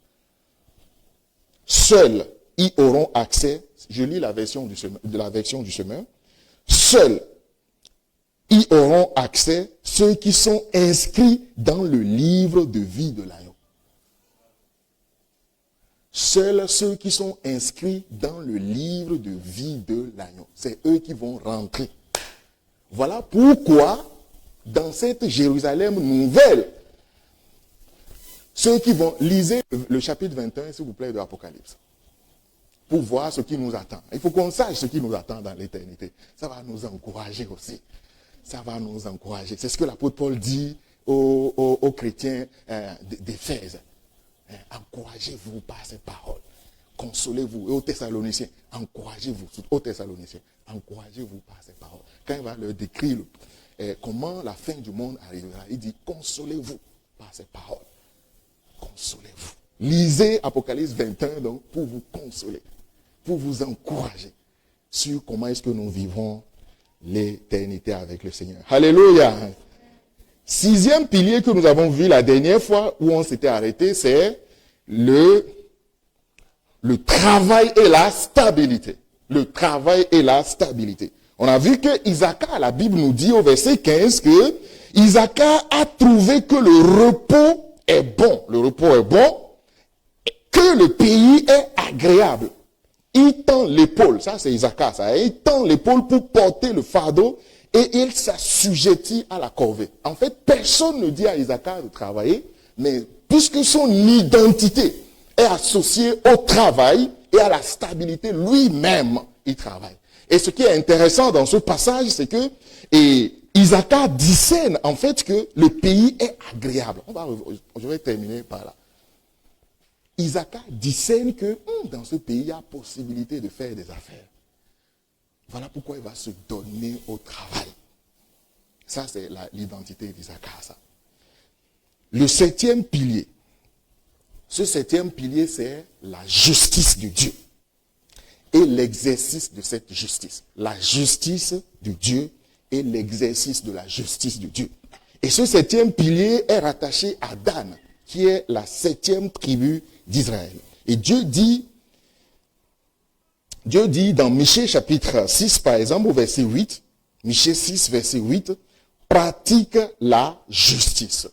Seuls y auront accès, je lis la version du semeur, seuls y auront accès ceux qui sont inscrits dans le livre de vie de l'agneau. Seuls ceux qui sont inscrits dans le livre de vie de l'agneau. C'est eux qui vont rentrer. Voilà pourquoi, dans cette Jérusalem nouvelle, ceux qui vont, lisez le chapitre 21, s'il vous plaît, de l'Apocalypse, pour voir ce qui nous attend. Il faut qu'on sache ce qui nous attend dans l'éternité. Ça va nous encourager aussi. Ça va nous encourager. C'est ce que l'apôtre Paul dit aux chrétiens d'Éphèse. Encouragez-vous par ces paroles. Consolez-vous. Et aux Thessaloniciens, encouragez-vous. Aux Thessaloniciens, encouragez-vous par ces paroles. Quand il va leur décrire comment la fin du monde arrivera, il dit consolez-vous par ces paroles. Consolez-vous. Lisez Apocalypse 21 donc, pour vous consoler, pour vous encourager sur comment est-ce que nous vivons l'éternité avec le Seigneur. Alléluia. 6e pilier que nous avons vu la dernière fois où on s'était arrêté, c'est le travail et la stabilité. Le travail et la stabilité. On a vu que Isaac, la Bible nous dit au verset 15 que Isaac a trouvé que le repos est bon. Le repos est bon, que le pays est agréable. Il tend l'épaule, ça c'est Isaac, ça. Il tend l'épaule pour porter le fardeau et il s'assujettit à la corvée. En fait, personne ne dit à Isaac de travailler, mais puisque son identité est associée au travail et à la stabilité, lui-même, il travaille. Et ce qui est intéressant dans ce passage, c'est que Isaac discerne en fait que le pays est agréable. Je vais terminer par là. Isaac discerne que dans ce pays, il y a possibilité de faire des affaires. Voilà pourquoi il va se donner au travail. Ça, c'est l'identité d'Isaac. Le 7e pilier. Ce 7e pilier, c'est la justice de Dieu. Et l'exercice de cette justice. La justice de Dieu et l'exercice de la justice de Dieu. Et ce 7e pilier est rattaché à Dan, qui est la 7e tribu d'Israël. Et Dieu dit dans Michée chapitre 6, par exemple, au verset 8, Michée 6, verset 8, pratique la justice.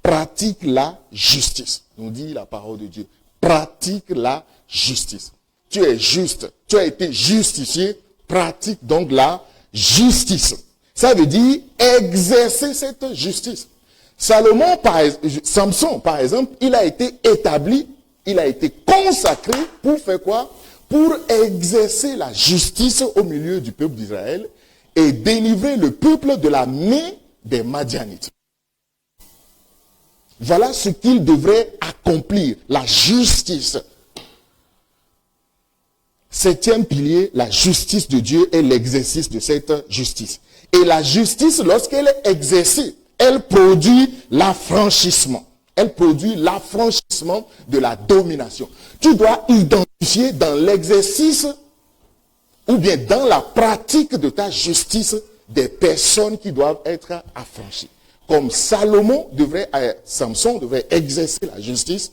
Pratique la justice, nous dit la parole de Dieu. Pratique la justice. Tu es juste, tu as été justifié, pratique donc la justice. Ça veut dire exercer cette justice. Samson, par exemple, il a été établi, il a été consacré pour faire quoi? Pour exercer la justice au milieu du peuple d'Israël et délivrer le peuple de la main des Madianites. Voilà ce qu'il devrait accomplir, la justice. 7e pilier, la justice de Dieu et l'exercice de cette justice. Et la justice, lorsqu'elle est exercée, elle produit l'affranchissement. Elle produit l'affranchissement de la domination. Tu dois identifier dans l'exercice ou bien dans la pratique de ta justice des personnes qui doivent être affranchies. Comme Samson devrait exercer la justice,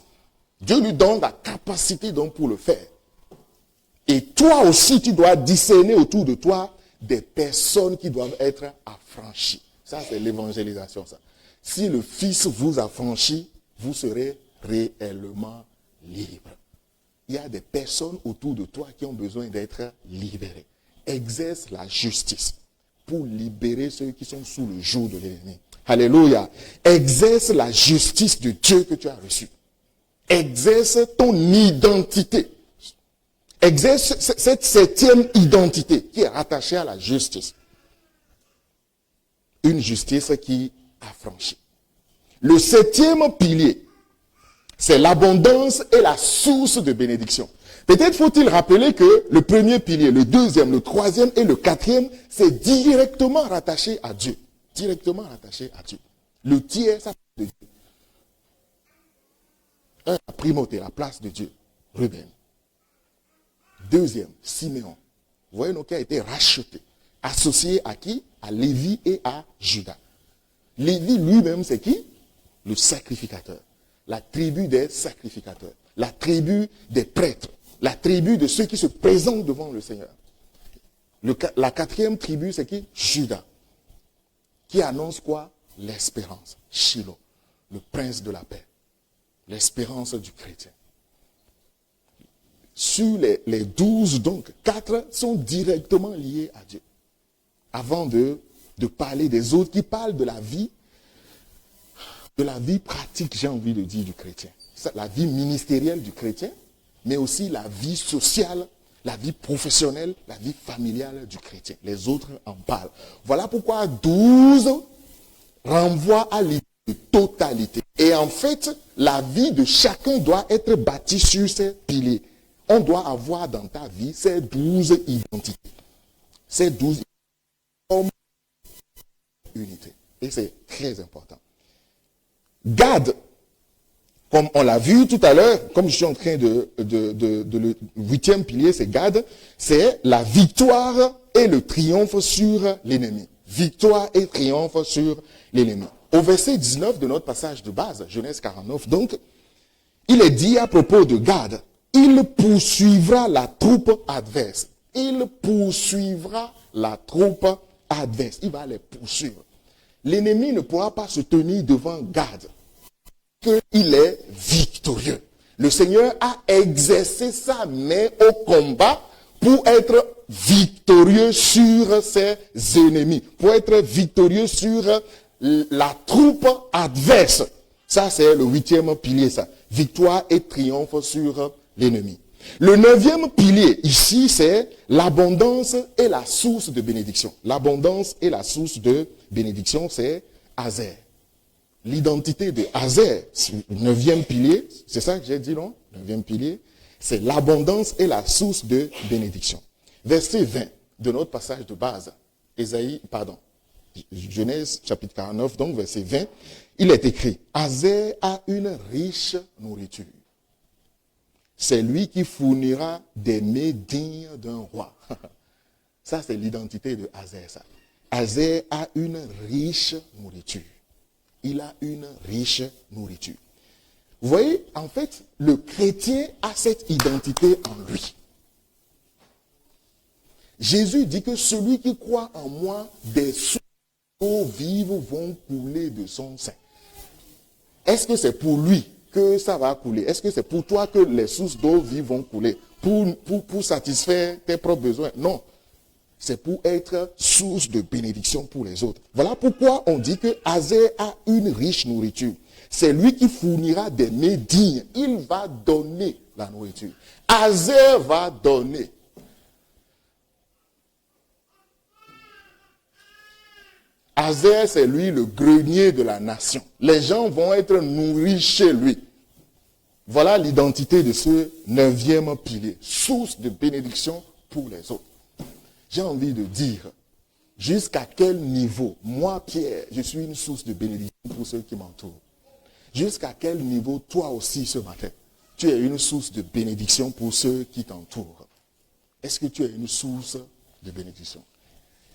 Dieu lui donne la capacité donc pour le faire. Et toi aussi, tu dois discerner autour de toi des personnes qui doivent être affranchies. Ça, c'est l'évangélisation, ça. Si le Fils vous affranchit, vous serez réellement libre. Il y a des personnes autour de toi qui ont besoin d'être libérées. Exerce la justice pour libérer ceux qui sont sous le joug de l'ennemi. Alléluia. Exerce la justice de Dieu que tu as reçue. Exerce ton identité. Exerce cette 7e identité qui est rattachée à la justice. Une justice qui affranchit. Le 7e pilier, c'est l'abondance et la source de bénédiction. Peut-être faut-il rappeler que le premier pilier, le 2e, le 3e et le 4e, c'est directement rattaché à Dieu. Directement rattaché à Dieu. Le tiers, ça de Dieu. La primauté, la place de Dieu. Ruben. 2e, Siméon. Vous voyez, donc, qui a été racheté. Associé à qui? À Lévi et à Judas. Lévi lui-même, c'est qui? Le sacrificateur. La tribu des sacrificateurs. La tribu des prêtres. La tribu de ceux qui se présentent devant le Seigneur. La 4e tribu, c'est qui? Judas. Qui annonce quoi? L'espérance. Shiloh, le prince de la paix. L'espérance du chrétien. Sur les 12, donc, 4 sont directement liés à Dieu. Avant de parler des autres qui parlent de la vie pratique, j'ai envie de dire, du chrétien. La vie ministérielle du chrétien, mais aussi la vie sociale, la vie professionnelle, la vie familiale du chrétien. Les autres en parlent. Voilà pourquoi 12 renvoie à l'idée de totalité. Et en fait, la vie de chacun doit être bâtie sur ces piliers. On doit avoir dans ta vie ces 12 identités. Ces 12 comme unité. Et c'est très important. Gad, comme on l'a vu tout à l'heure, comme je suis en train le 8e pilier, c'est Gad, c'est la victoire et le triomphe sur l'ennemi. Victoire et triomphe sur l'ennemi. Au verset 19 de notre passage de base, Genèse 49, donc, il est dit à propos de Gad, il poursuivra la troupe adverse. Il poursuivra la troupe adverse. Il va les poursuivre. L'ennemi ne pourra pas se tenir devant Gad. Qu'il est victorieux. Le Seigneur a exercé sa main au combat pour être victorieux sur ses ennemis. Pour être victorieux sur la troupe adverse. Ça, c'est le 8e pilier, ça. Victoire et triomphe sur l'ennemi. Le 9e pilier, ici, c'est l'abondance et la source de bénédiction. L'abondance et la source de bénédiction, c'est Hazer. L'identité de Hazer, le 9e pilier, c'est ça que j'ai dit, non? Le 9e pilier, c'est l'abondance et la source de bénédiction. Verset 20 de notre passage de base, Genèse chapitre 49, donc verset 20, il est écrit, Hazer a une riche nourriture. C'est lui qui fournira des mets dignes d'un roi. Ça, c'est l'identité de Hazer, ça. Hazer a une riche nourriture. Il a une riche nourriture. Vous voyez, en fait, le chrétien a cette identité en lui. Jésus dit que celui qui croit en moi, des sources d'eau vive vont couler de son sein. Est-ce que c'est pour lui que ça va couler? Est-ce que c'est pour toi que les sources d'eau vive vont couler? Pour satisfaire tes propres besoins? Non. C'est pour être source de bénédiction pour les autres. Voilà pourquoi on dit que Hazer a une riche nourriture. C'est lui qui fournira des mets dignes. Il va donner la nourriture. Hazer va donner. Hazer, c'est lui le grenier de la nation. Les gens vont être nourris chez lui. Voilà l'identité de ce 9e pilier. Source de bénédiction pour les autres. J'ai envie de dire, jusqu'à quel niveau, moi Pierre, je suis une source de bénédiction pour ceux qui m'entourent. Jusqu'à quel niveau, toi aussi ce matin, tu es une source de bénédiction pour ceux qui t'entourent. Est-ce que tu es une source de bénédiction?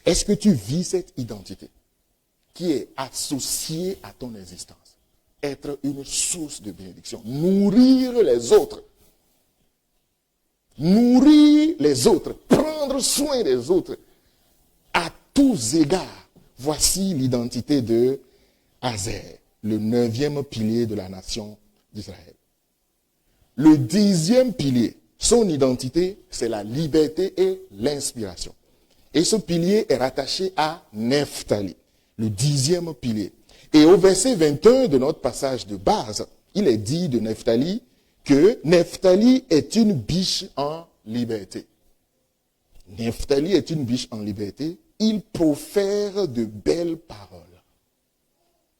Est-ce que tu vis cette identité qui est associée à ton existence? Être une source de bénédiction. Nourrir les autres. Nourrir les autres. Prendre soin des autres. À tous égards. Voici l'identité de Hazer, le 9e pilier de la nation d'Israël. Le 10e pilier, son identité, c'est la liberté et l'inspiration. Et ce pilier est rattaché à Nephtali, le 10e pilier. Et au verset 21 de notre passage de base, il est dit de Nephtali que Nephtali est une biche en liberté. Nephtali est une biche en liberté. Il profère de belles paroles.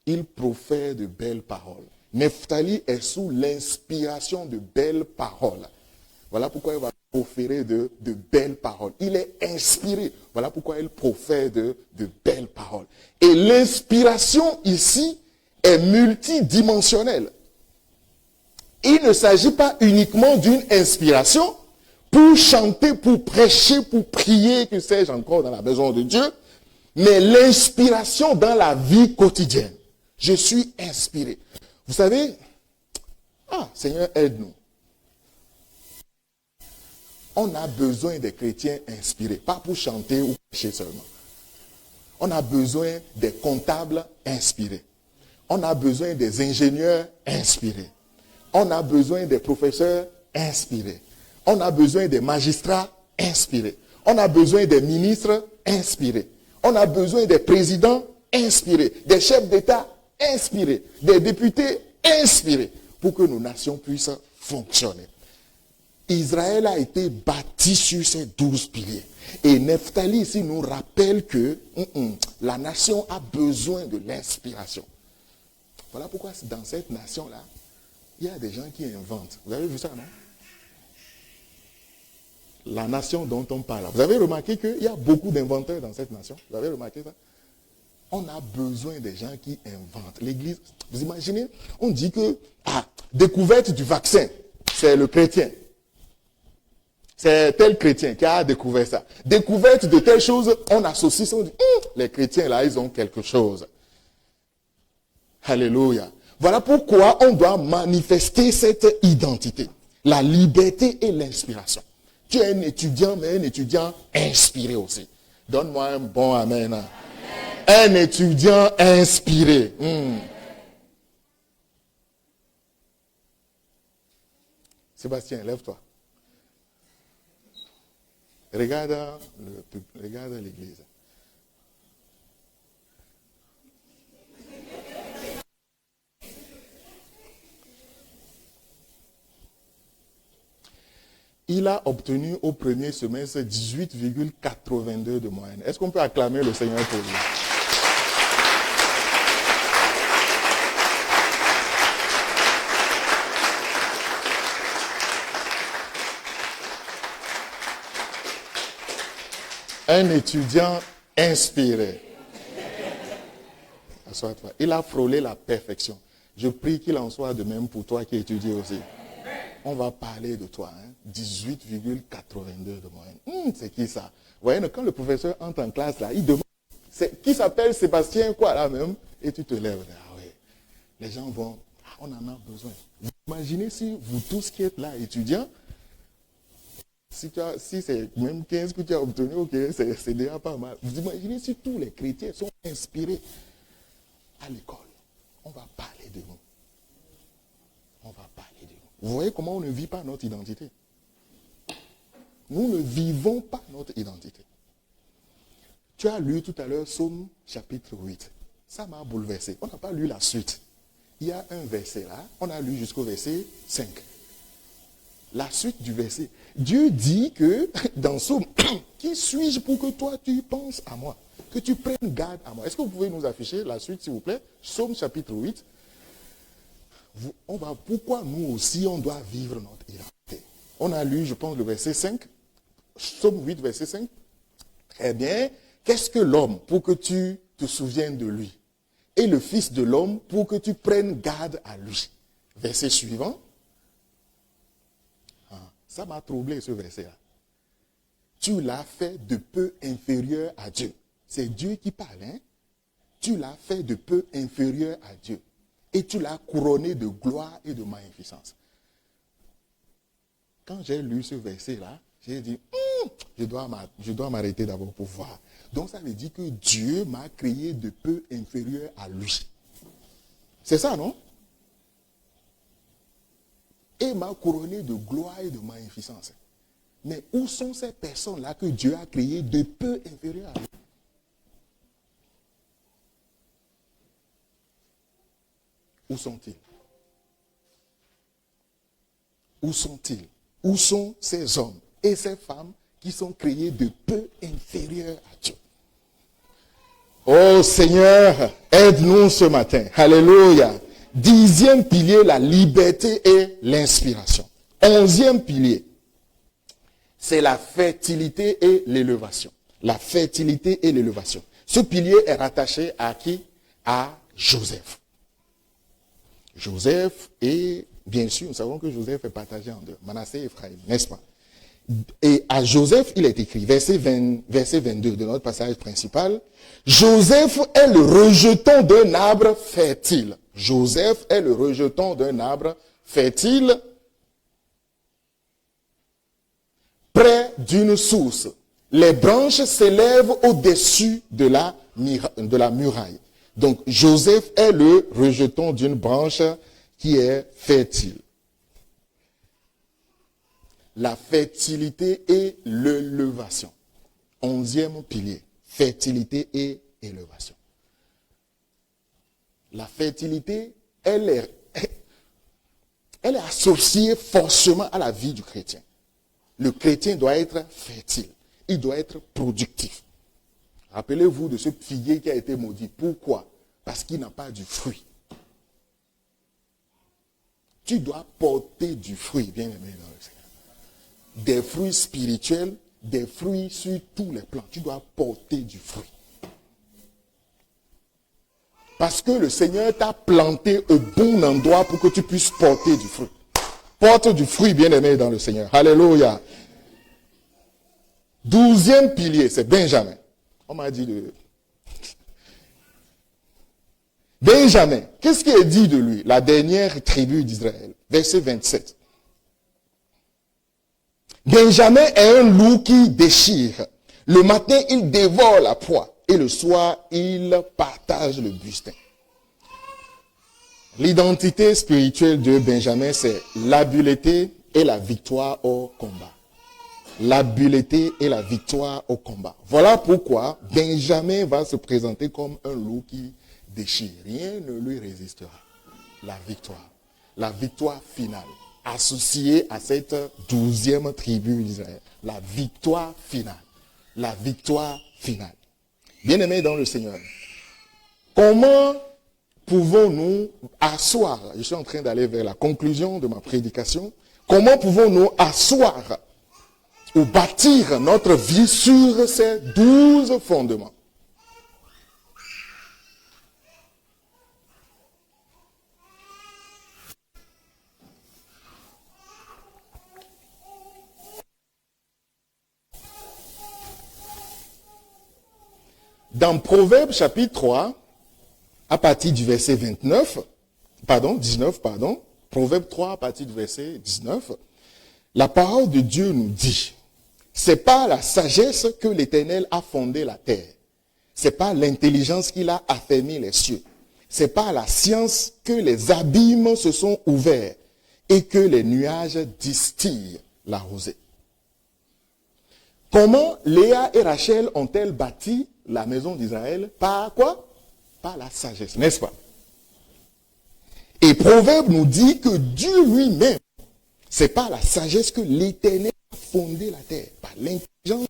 Il profère de belles paroles. Nephtali est sous l'inspiration de belles paroles. Voilà pourquoi il va proférer de belles paroles. Il est inspiré. Voilà pourquoi il profère de belles paroles. Et l'inspiration ici est multidimensionnelle. Il ne s'agit pas uniquement d'une inspiration pour chanter, pour prêcher, pour prier, que sais-je encore dans la maison de Dieu, mais l'inspiration dans la vie quotidienne. Je suis inspiré. Vous savez, Seigneur, aide-nous. On a besoin des chrétiens inspirés, pas pour chanter ou prêcher seulement. On a besoin des comptables inspirés. On a besoin des ingénieurs inspirés. On a besoin des professeurs inspirés. On a besoin des magistrats inspirés. On a besoin des ministres inspirés. On a besoin des présidents inspirés, des chefs d'État inspirés, des députés inspirés, pour que nos nations puissent fonctionner. Israël a été bâti sur ces 12 piliers. Et Nephtali ici nous rappelle que la nation a besoin de l'inspiration. Voilà pourquoi dans cette nation-là, il y a des gens qui inventent. Vous avez vu ça, non? La nation dont on parle. Vous avez remarqué qu'il y a beaucoup d'inventeurs dans cette nation? Vous avez remarqué ça? On a besoin des gens qui inventent. L'Église, vous imaginez, on dit que découverte du vaccin, c'est le chrétien. C'est tel chrétien qui a découvert ça. Découverte de telle chose, on associe ça, on dit, les chrétiens là, ils ont quelque chose. Alléluia. Voilà pourquoi on doit manifester cette identité. La liberté et l'inspiration. Tu es un étudiant, mais un étudiant inspiré aussi. Donne-moi un bon amen. Amen. Un étudiant inspiré. Sébastien, lève-toi. Regarde l'église. Il a obtenu au premier semestre 18,82 de moyenne. Est-ce qu'on peut acclamer le Seigneur pour lui? Un étudiant inspiré. Assois-toi. Il a frôlé la perfection. Je prie qu'il en soit de même pour toi qui étudies aussi. On va parler de toi. 18,82 de moyenne. C'est qui ça? Vous voyez, quand le professeur entre en classe, là, il demande, qui s'appelle Sébastien, quoi, là même, et tu te lèves. Ah oui. Les gens vont, on en a besoin. Vous imaginez si vous tous qui êtes là, étudiants, si c'est même 15 que tu as obtenu, ok, c'est déjà pas mal. Vous imaginez si tous les chrétiens sont inspirés à l'école. On va parler de nous. On va parler de nous. Vous voyez comment on ne vit pas notre identité? Nous ne vivons pas notre identité. Tu as lu tout à l'heure Psaume chapitre 8. Ça m'a bouleversé. On n'a pas lu la suite. Il y a un verset là. On a lu jusqu'au verset 5. La suite du verset. Dieu dit que dans Psaume, qui suis-je pour que toi tu penses à moi? Que tu prennes garde à moi. Est-ce que vous pouvez nous afficher la suite s'il vous plaît? Psaume chapitre 8. Pourquoi nous aussi on doit vivre notre identité? On a lu, je pense, le verset 5. Psaume 8, verset 5. Très bien. Qu'est-ce que l'homme pour que tu te souviennes de lui? Et le fils de l'homme pour que tu prennes garde à lui? Verset suivant. Ça m'a troublé ce verset-là. Tu l'as fait de peu inférieur à Dieu. C'est Dieu qui parle. Tu l'as fait de peu inférieur à Dieu. Et tu l'as couronné de gloire et de magnificence. Quand j'ai lu ce verset-là, j'ai dit, je dois m'arrêter d'abord pour voir. Donc ça veut dire que Dieu m'a créé de peu inférieur à lui. C'est ça, non? Et m'a couronné de gloire et de magnificence. Mais où sont ces personnes-là que Dieu a créées de peu inférieures à lui? Où sont-ils? Où sont-ils? Où sont ces hommes et ces femmes qui sont créés de peu inférieurs à Dieu? Oh Seigneur, aide-nous ce matin. Alléluia. 10e pilier, la liberté et l'inspiration. 11e pilier, c'est la fertilité et l'élévation. La fertilité et l'élévation. Ce pilier est rattaché à qui? À Joseph. Joseph et, bien sûr, nous savons que Joseph est partagé en deux. Manassé et Ephraïm, n'est-ce pas? Et à Joseph, il est écrit, verset 22 de notre passage principal, Joseph est le rejeton d'un arbre fertile. Joseph est le rejeton d'un arbre fertile près d'une source. Les branches s'élèvent au-dessus de la muraille. Donc, Joseph est le rejeton d'une branche qui est fertile. La fertilité et l'élévation. 11e pilier. Fertilité et élévation. La fertilité, elle est associée forcément à la vie du chrétien. Le chrétien doit être fertile. Il doit être productif. Rappelez-vous de ce figuier qui a été maudit. Pourquoi? Parce qu'il n'a pas du fruit. Tu dois porter du fruit, bien aimé dans le Seigneur. Des fruits spirituels, des fruits sur tous les plans. Tu dois porter du fruit. Parce que le Seigneur t'a planté au bon endroit pour que tu puisses porter du fruit. Porte du fruit, bien aimé dans le Seigneur. Alléluia. 12e pilier, c'est Benjamin. On m'a dit de... Benjamin, qu'est-ce qui est dit de lui? La dernière tribu d'Israël. Verset 27. Benjamin est un loup qui déchire. Le matin, il dévore la proie. Et le soir, il partage le butin. L'identité spirituelle de Benjamin, c'est l'habileté et la victoire au combat. L'habileté et la victoire au combat. Voilà pourquoi Benjamin va se présenter comme un loup qui déchire. Rien ne lui résistera. La victoire finale. associée à cette 12e tribu d'Israël. La victoire finale. La victoire finale. Bien-aimés dans le Seigneur, comment pouvons-nous asseoir, je suis en train d'aller vers la conclusion de ma prédication, comment pouvons-nous asseoir ou bâtir notre vie sur ces 12 fondements? Dans Proverbes chapitre 3, à partir du verset 19, Proverbes 3 à partir du verset 19, la parole de Dieu nous dit, c'est pas la sagesse que l'Éternel a fondé la terre, c'est pas l'intelligence qu'il a affermi les cieux, c'est pas la science que les abîmes se sont ouverts et que les nuages distillent la rosée. Comment Léa et Rachel ont-elles bâti la maison d'Israël? Par quoi? Par la sagesse, n'est-ce pas? Et Proverbe nous dit que Dieu lui-même, c'est par la sagesse que l'Éternel a fondé la terre, par l'intelligence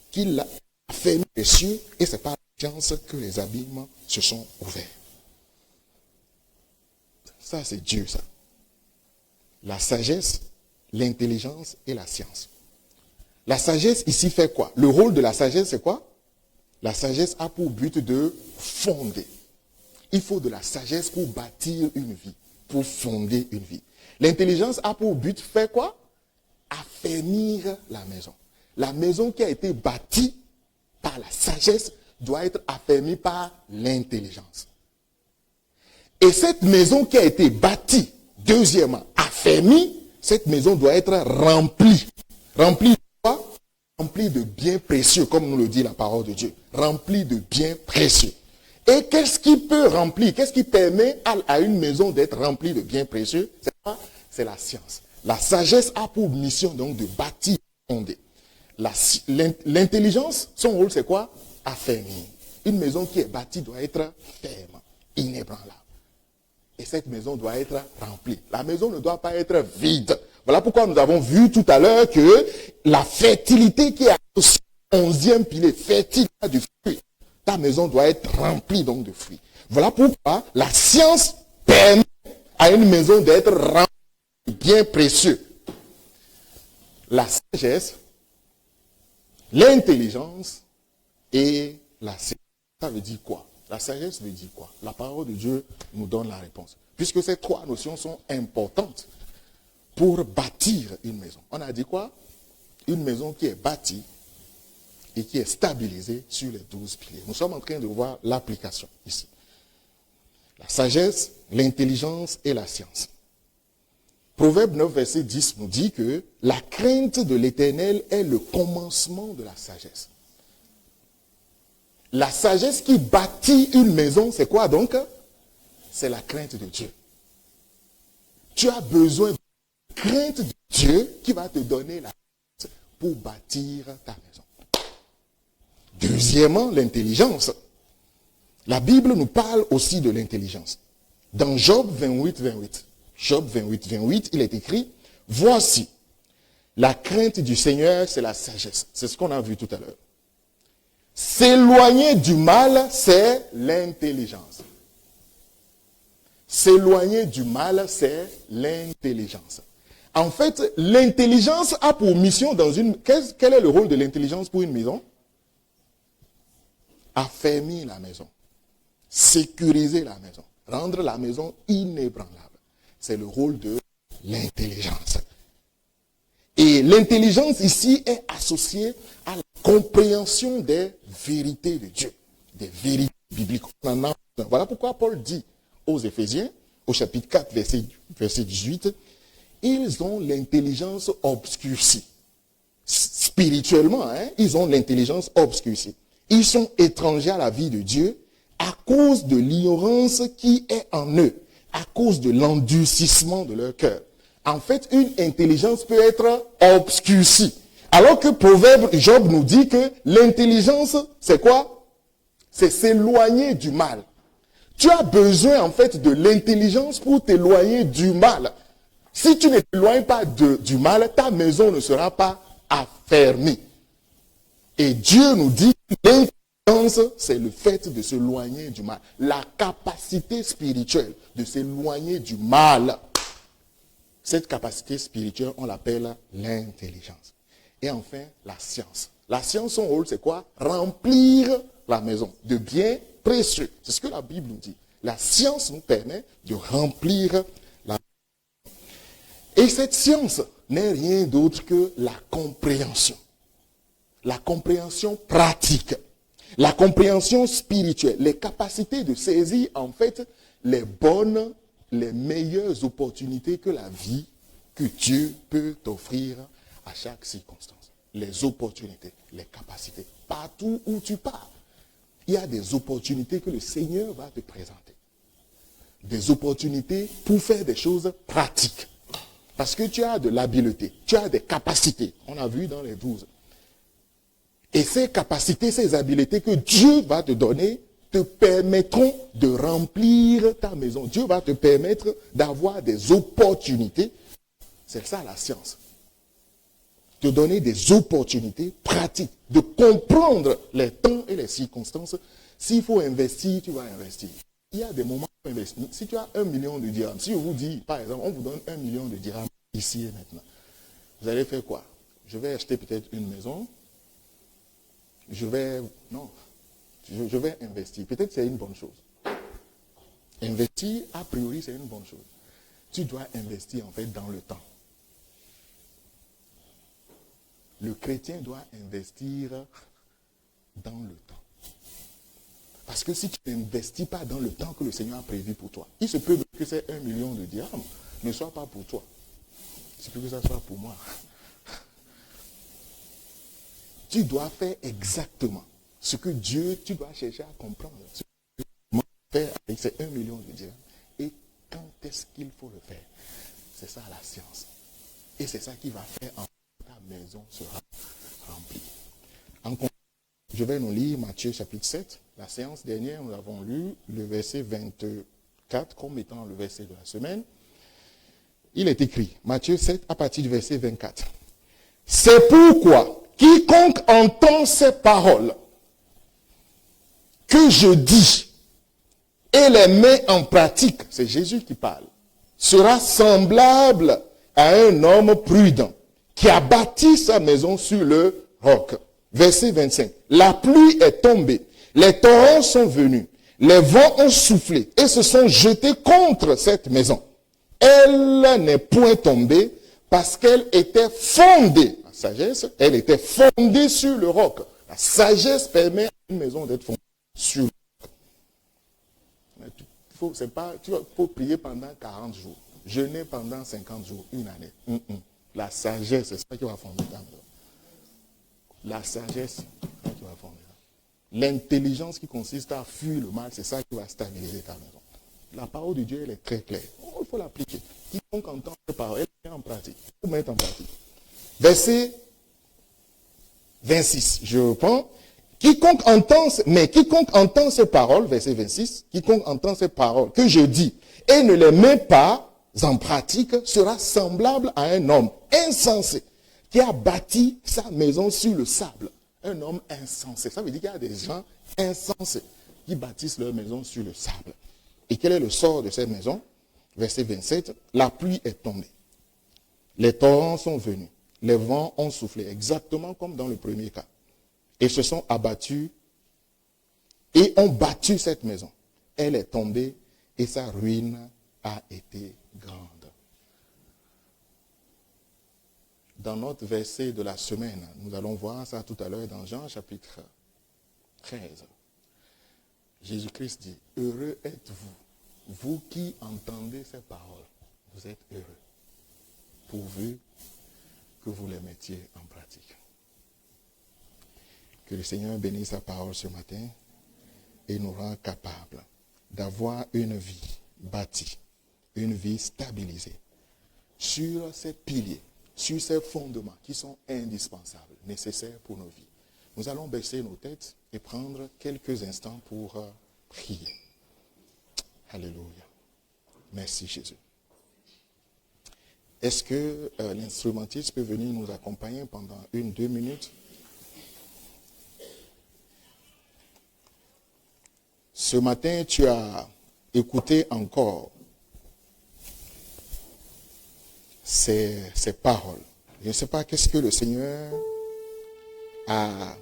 qu'il a fait les cieux, et c'est par la science que les abîmes se sont ouverts. Ça, c'est Dieu, ça. La sagesse, l'intelligence et la science. La sagesse ici fait quoi? Le rôle de la sagesse, c'est quoi? La sagesse a pour but de fonder. Il faut de la sagesse pour bâtir une vie, pour fonder une vie. L'intelligence a pour but de faire quoi? Affermir la maison. La maison qui a été bâtie par la sagesse doit être affermie par l'intelligence. Et cette maison qui a été bâtie, deuxièmement, affermie, cette maison doit être remplie. Remplie de quoi? Remplie de biens précieux, comme nous le dit la parole de Dieu. Remplie de biens précieux. Et qu'est-ce qui peut remplir, qu'est-ce qui permet à une maison d'être remplie de biens précieux? C'est quoi? C'est la science. La sagesse a pour mission donc de bâtir, fonder. L'intelligence, son rôle c'est quoi? Affermir. Une maison qui est bâtie doit être ferme, inébranlable. Et cette maison doit être remplie. La maison ne doit pas être vide. Voilà pourquoi nous avons vu tout à l'heure que la fertilité qui est associée au 11e pilier, fertile du fruit, ta maison doit être remplie donc de fruits. Voilà pourquoi la science permet à une maison d'être remplie de biens précieux. La sagesse, l'intelligence et la science. Ça veut dire quoi? La sagesse veut dire quoi? La parole de Dieu nous donne la réponse. Puisque ces trois notions sont importantes pour bâtir une maison. On a dit quoi? Une maison qui est bâtie et qui est stabilisée sur les 12 piliers. Nous sommes en train de voir l'application ici. La sagesse, l'intelligence et la science. Proverbe 9, verset 10 nous dit que la crainte de l'Éternel est le commencement de la sagesse. La sagesse qui bâtit une maison, c'est quoi donc? C'est la crainte de Dieu. Tu as besoin de la crainte de Dieu qui va te donner la force pour bâtir ta maison. Deuxièmement, l'intelligence. La Bible nous parle aussi de l'intelligence. Dans Job 28, 28, Job 28, 28, il est écrit, « Voici, la crainte du Seigneur, c'est la sagesse. » C'est ce qu'on a vu tout à l'heure. S'éloigner du mal, c'est l'intelligence. S'éloigner du mal, c'est l'intelligence. En fait, l'intelligence a pour mission dans une... Quel est le rôle de l'intelligence pour une maison? Affermir la maison. Sécuriser la maison. Rendre la maison inébranlable. C'est le rôle de l'intelligence. Et l'intelligence ici est associée à la compréhension des vérités de Dieu. Des vérités bibliques. Voilà pourquoi Paul dit aux Éphésiens, au chapitre 4, verset 18, ils ont l'intelligence obscurcie. Spirituellement, ils ont l'intelligence obscurcie. Ils sont étrangers à la vie de Dieu à cause de l'ignorance qui est en eux, à cause de l'endurcissement de leur cœur. En fait, une intelligence peut être obscurcie. Alors que Proverbe, Job nous dit que l'intelligence, c'est quoi? C'est s'éloigner du mal. Tu as besoin en fait de l'intelligence pour t'éloigner du mal. Si tu ne t'éloignes pas du mal, ta maison ne sera pas affermie. Et Dieu nous dit que l'intelligence, c'est le fait de s'éloigner du mal. La capacité spirituelle de s'éloigner du mal. Cette capacité spirituelle, on l'appelle l'intelligence. Et enfin, la science. La science, son rôle, c'est quoi? Remplir la maison de biens précieux. C'est ce que la Bible nous dit. La science nous permet de remplir la maison. Et cette science n'est rien d'autre que la compréhension. La compréhension pratique. La compréhension spirituelle. Les capacités de saisir, en fait, les bonnes, les meilleures opportunités que la vie, que Dieu peut t'offrir à chaque circonstance. Les opportunités, les capacités. Partout où tu pars, il y a des opportunités que le Seigneur va te présenter. Des opportunités pour faire des choses pratiques. Parce que tu as de l'habileté, tu as des capacités. On a vu dans les 12. Et ces capacités, ces habiletés que Dieu va te donner, te permettront de remplir ta maison. Dieu va te permettre d'avoir des opportunités. C'est ça la science. Te donner des opportunités pratiques, de comprendre les temps et les circonstances. S'il faut investir, tu vas investir. Il y a des moments où investir. Si tu as 1 million de dirhams, si on vous dit, par exemple, on vous donne 1 million de dirhams ici et maintenant, vous allez faire quoi? Je vais acheter peut-être une maison. Je vais investir. Peut-être c'est une bonne chose. Investir, a priori, c'est une bonne chose. Tu dois investir en fait dans le temps. Le chrétien doit investir dans le temps. Parce que si tu n'investis pas dans le temps que le Seigneur a prévu pour toi, il se peut que ces 1 million de dirhams ne soit pas pour toi. Il se peut que ça soit pour moi. Tu dois faire exactement ce que Dieu, tu dois chercher à comprendre. Ce que Dieu faire avec ces 1 million de dirhams. Et quand est-ce qu'il faut le faire? C'est ça la science. Et c'est ça qui va faire en ta maison sera remplie. En conclusion, je vais nous lire Matthieu chapitre 7. La séance dernière, nous avons lu le verset 24 comme étant le verset de la semaine. Il est écrit, Matthieu 7 à partir du verset 24. C'est pourquoi quiconque entend ces paroles que je dis et les met en pratique, c'est Jésus qui parle, sera semblable à un homme prudent qui a bâti sa maison sur le roc. Verset 25. La pluie est tombée, les torrents sont venus, les vents ont soufflé et se sont jetés contre cette maison. Elle n'est point tombée parce qu'elle était fondée. La sagesse, elle était fondée sur le roc. La sagesse permet à une maison d'être fondée sur le roc. Il faut prier pendant 40 jours, jeûner pendant 50 jours, une année. La sagesse, c'est ça qui va fonder ta maison. La sagesse, c'est ça qui va fonder. L'intelligence qui consiste à fuir le mal, c'est ça qui va stabiliser ta maison. La parole de Dieu, elle est très claire. Il faut l'appliquer. Quiconque entend cette parole, elle met en pratique. Il faut mettre en pratique. Verset 26, je reprends. Quiconque entend ces paroles, verset 26, quiconque entend ces paroles que je dis et ne les met pas en pratique sera semblable à un homme insensé qui a bâti sa maison sur le sable. Un homme insensé. Ça veut dire qu'il y a des gens insensés qui bâtissent leur maison sur le sable. Et quel est le sort de cette maison? Verset 27, la pluie est tombée. Les torrents sont venus. Les vents ont soufflé, exactement comme dans le premier cas. Et se sont abattus et ont battu cette maison. Elle est tombée et sa ruine a été grande. Dans notre verset de la semaine, nous allons voir ça tout à l'heure dans Jean chapitre 13. Jésus-Christ dit, heureux êtes-vous, vous qui entendez ces paroles. Vous êtes heureux, pourvu que vous les mettiez en pratique. Que le Seigneur bénisse sa parole ce matin et nous rend capables d'avoir une vie bâtie, une vie stabilisée sur ces piliers, sur ces fondements qui sont indispensables, nécessaires pour nos vies. Nous allons baisser nos têtes et prendre quelques instants pour prier. Alléluia. Merci Jésus. Est-ce que l'instrumentiste peut venir nous accompagner pendant 1-2 minutes? Ce matin, tu as écouté encore ces paroles. Je ne sais pas qu'est-ce que le Seigneur t'a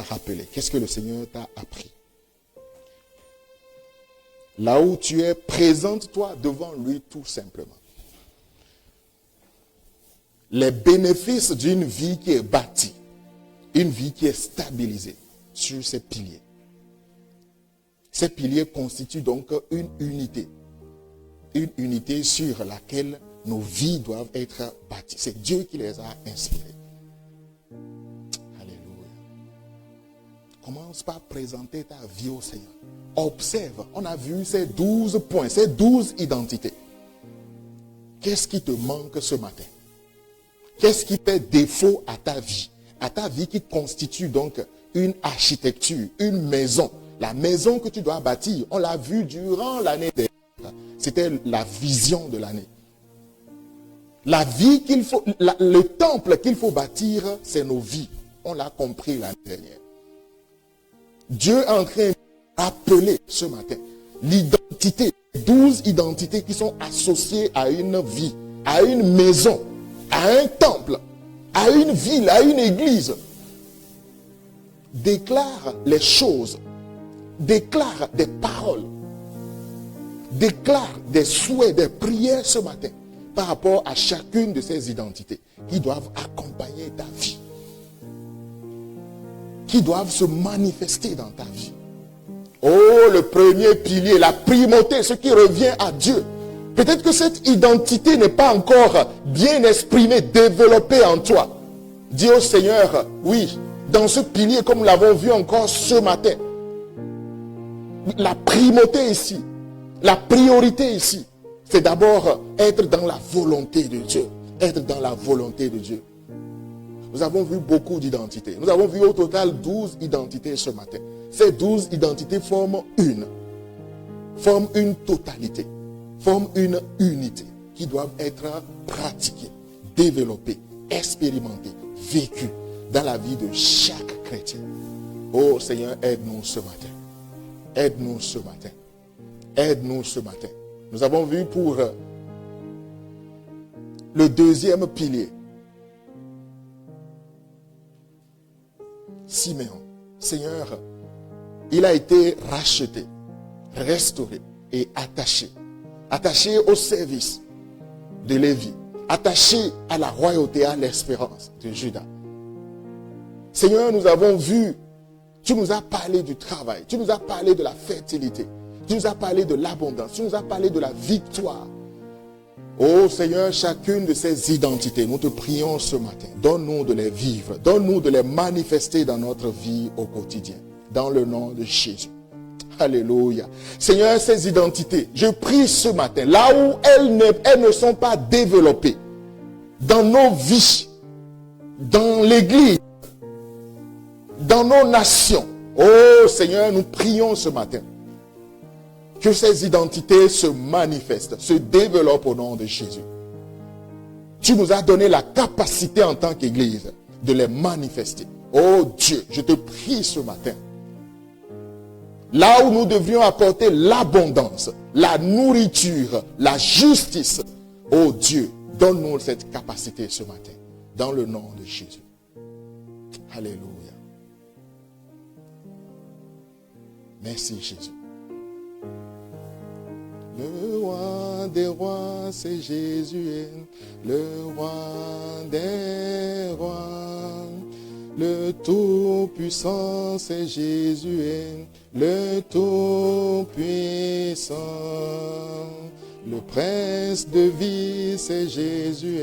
rappelé, qu'est-ce que le Seigneur t'a appris. Là où tu es, présente-toi devant lui tout simplement. Les bénéfices d'une vie qui est bâtie, une vie qui est stabilisée sur ces piliers. Ces piliers constituent donc une unité sur laquelle nos vies doivent être bâties. C'est Dieu qui les a inspirés. Alléluia. Commence par présenter ta vie au Seigneur. Observe, on a vu ces 12 points, ces 12 identités. Qu'est-ce qui te manque ce matin? Qu'est-ce qui fait défaut à ta vie qui constitue donc une architecture, une maison? La maison que tu dois bâtir, on l'a vu durant l'année dernière. C'était la vision de l'année. La vie qu'il faut, le temple qu'il faut bâtir, c'est nos vies. On l'a compris l'année dernière. Dieu est en train de rappeler ce matin l'identité, 12 identités qui sont associées à une vie, à une maison, à un temple, à une ville, à une église. Déclare les choses. Déclare des paroles, déclare des souhaits, des prières ce matin par rapport à chacune de ces identités qui doivent accompagner ta vie, qui doivent se manifester dans ta vie. Oh, le premier pilier, la primauté, ce qui revient à Dieu. Peut-être que cette identité n'est pas encore bien exprimée, développée en toi. Dis au Seigneur, oui, dans ce pilier, comme nous l'avons vu encore ce matin, la primauté ici, la priorité ici, c'est d'abord être dans la volonté de Dieu. Être dans la volonté de Dieu. Nous avons vu beaucoup d'identités. Nous avons vu au total 12 identités ce matin. Ces 12 identités forment une totalité, forment une unité qui doivent être pratiquées, développées, expérimentées, vécues dans la vie de chaque chrétien. Oh Seigneur, aide-nous ce matin. Aide-nous ce matin. Aide-nous ce matin. Nous avons vu pour le deuxième pilier, Siméon. Seigneur, il a été racheté, restauré et attaché. Attaché au service de Lévi. Attaché à la royauté, à l'espérance de Juda. Seigneur, nous avons vu, tu nous as parlé du travail, tu nous as parlé de la fertilité, tu nous as parlé de l'abondance, tu nous as parlé de la victoire. Oh Seigneur, chacune de ces identités, nous te prions ce matin, donne-nous de les vivre, donne-nous de les manifester dans notre vie au quotidien, dans le nom de Jésus. Alléluia. Seigneur, ces identités, je prie ce matin, là où elles ne sont pas développées, dans nos vies, dans l'église, dans nos nations. Oh Seigneur, nous prions ce matin que ces identités se manifestent, se développent au nom de Jésus. Tu nous as donné la capacité en tant qu'Église de les manifester. Oh Dieu, je te prie ce matin. Là où nous devrions apporter l'abondance, la nourriture, la justice. Oh Dieu, donne-nous cette capacité ce matin. Dans le nom de Jésus. Alléluia. Merci Jésus. Le roi des rois, c'est Jésus. Le roi des rois. Le Tout-Puissant, c'est Jésus. Le Tout-Puissant. Le Prince de vie, c'est Jésus.